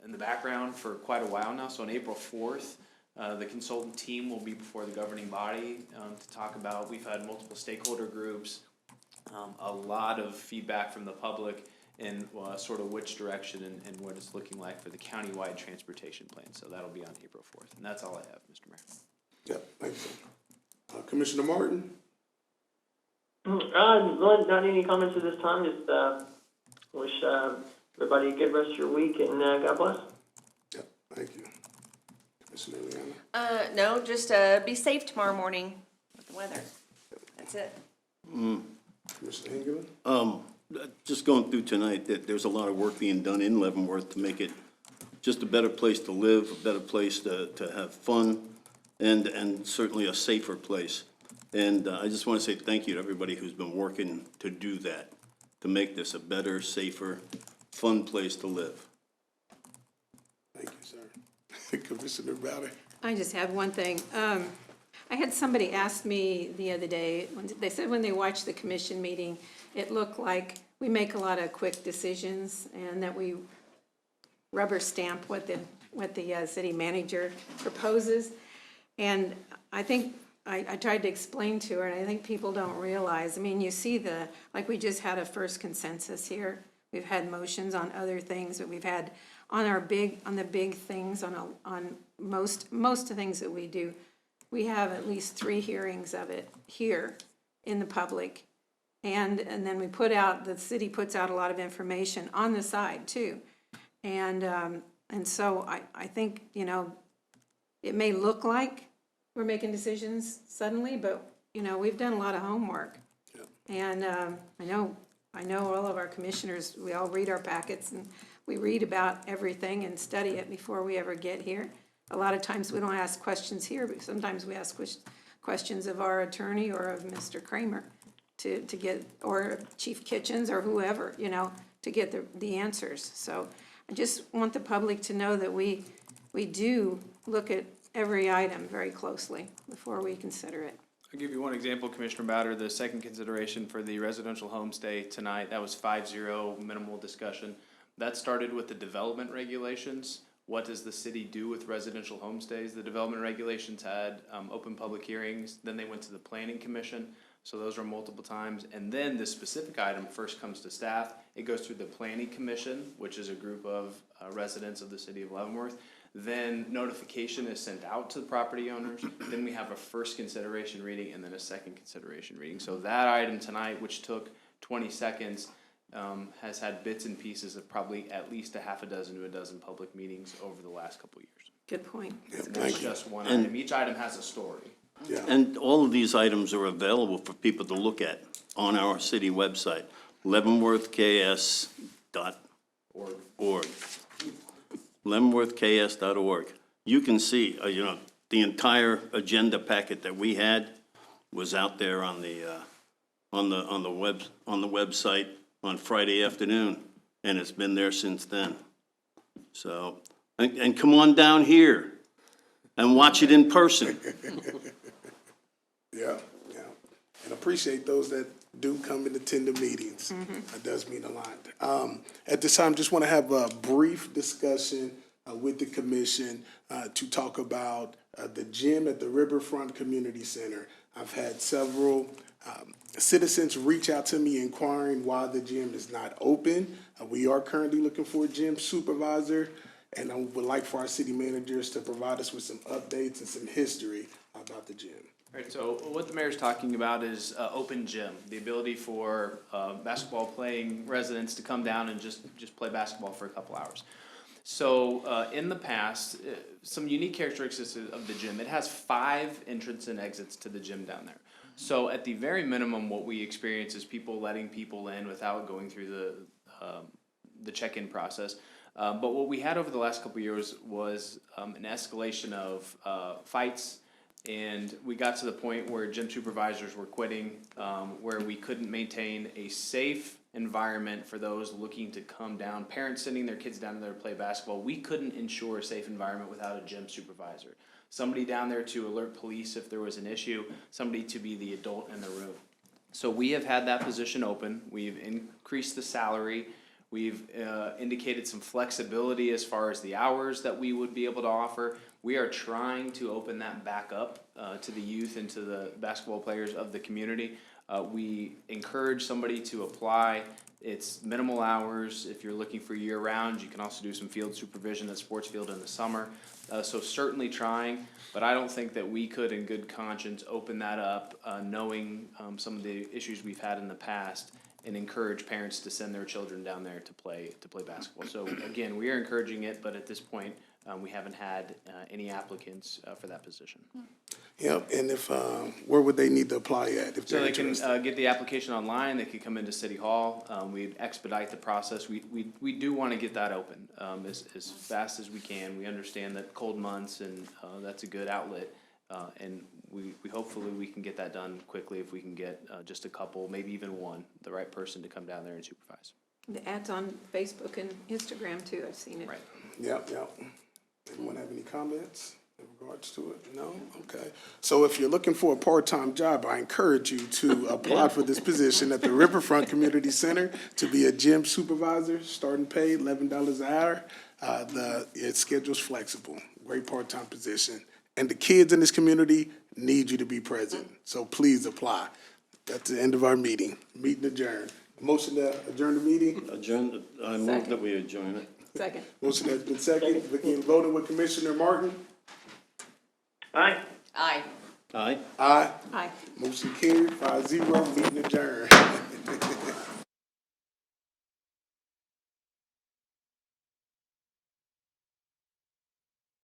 the background for quite a while now. So on April 4th, the consultant team will be before the governing body to talk about, we've had multiple stakeholder groups, a lot of feedback from the public in sort of which direction and what it's looking like for the countywide transportation plan. So that'll be on April 4th. And that's all I have, Mr. Mayor. Yep, thank you. Commissioner Martin? Not any comments at this time. Just wish everybody a good rest of your week, and God bless. Yep, thank you. Commissioner Leanna? No, just be safe tomorrow morning with the weather. That's it. Commissioner England? Just going through tonight, that there's a lot of work being done in Leavenworth to make it just a better place to live, a better place to have fun, and certainly a safer place. And I just want to say thank you to everybody who's been working to do that, to make this a better, safer, fun place to live. Thank you, sir. Commissioner Ballard? I just have one thing. I had somebody ask me the other day, they said when they watched the commission meeting, it looked like we make a lot of quick decisions and that we rubber stamp what the city manager proposes. And I think I tried to explain to her, and I think people don't realize, I mean, you see like we just had a first consensus here. We've had motions on other things, but we've had on the big things, on most of the things that we do, we have at least 3 hearings of it here in the public. And then the city puts out a lot of information on the side too. And so I think, it may look like we're making decisions suddenly, but, we've done a lot of homework. Yeah. And I know all of our commissioners, we all read our packets and we read about everything and study it before we ever get here. A lot of times we don't ask questions here, but sometimes we ask questions of our attorney or of Mr. Kramer to get, or Chief Kitchens or whoever, to get the answers. So I just want the public to know that we do look at every item very closely before we consider it. I'll give you one example, Commissioner Bowder. The second consideration for the residential homestay tonight, that was 5-0, minimal discussion. That started with the development regulations. What does the city do with residential homestays? The development regulations had open public hearings. Then they went to the planning commission. So those were multiple times. And then the specific item first comes to staff. It goes through the planning commission, which is a group of residents of the city of Leavenworth. Then notification is sent out to the property owners. Then we have a first consideration reading and then a second consideration reading. So that item tonight, which took 20 seconds, has had bits and pieces of probably at least a half a dozen to a dozen public meetings over the last couple of years. Good point. And that's just one item. Each item has a story. Yeah. And all of these items are available for people to look at on our city website, leavenworthks.org. leavenworthks.org. You can see, the entire agenda packet that we had was out there on the website on Friday afternoon, and it's been there since then. So, and come on down here and watch it in person. Yeah, yeah. And appreciate those that do come and attend the meetings. That does mean a lot. At this time, just want to have a brief discussion with the commission to talk about the gym at the Riverfront Community Center. I've had several citizens reach out to me inquiring why the gym is not open. We are currently looking for a gym supervisor, and I would like for our city managers to provide us with some updates and some history about the gym. Right, so what the mayor's talking about is open gym, the ability for basketball playing residents to come down and just play basketball for a couple hours. So in the past, some unique characteristics of the gym, it has 5 entrance and exits to the gym down there. So at the very minimum, what we experience is people letting people in without going through the check-in process. But what we had over the last couple of years was an escalation of fights. And we got to the point where gym supervisors were quitting, where we couldn't maintain a safe environment for those looking to come down, parents sending their kids down there to play basketball. We couldn't ensure a safe environment without a gym supervisor. Somebody down there to alert police if there was an issue, somebody to be the adult in the room. So we have had that position open. We've increased the salary. We've indicated some flexibility as far as the hours that we would be able to offer. We are trying to open that back up to the youth and to the basketball players of the community. We encourage somebody to apply. It's minimal hours. If you're looking for year-round, you can also do some field supervision at sports field in the summer. So certainly trying, but I don't think that we could in good conscience open that up, knowing some of the issues we've had in the past, and encourage parents to send their children down there to play basketball. So again, we are encouraging it, but at this point, we haven't had any applicants for that position. Yep, and if, where would they need to apply at if So they're they can interested? get the application online, they could come into City Hall, we'd expedite the process. We do want to get that open as fast as we can. We understand that cold months and that's a good outlet. And we hopefully we can get that done quickly if we can get just a couple, maybe even one, the right person to come down there and supervise. The ads on Facebook and Instagram too, I've seen it. Right. Yep. Anyone have any comments in regards to it? No? Okay. So if you're looking for a part-time job, I encourage you to apply for this position at the Riverfront Community Center to be a gym supervisor, starting pay $11 an hour. Its schedule's flexible, great part-time position. And the kids in this community need you to be present, so please apply. That's the end of our meeting. Meeting adjourned. Motion to adjourn the meeting? Adjourn, I move that we adjourn it. Second. Motion has been seconded. Begin voting with Commissioner Martin. Aye. Aye. Aye. Aye. Aye. Motion carried, 5-0, meeting adjourned.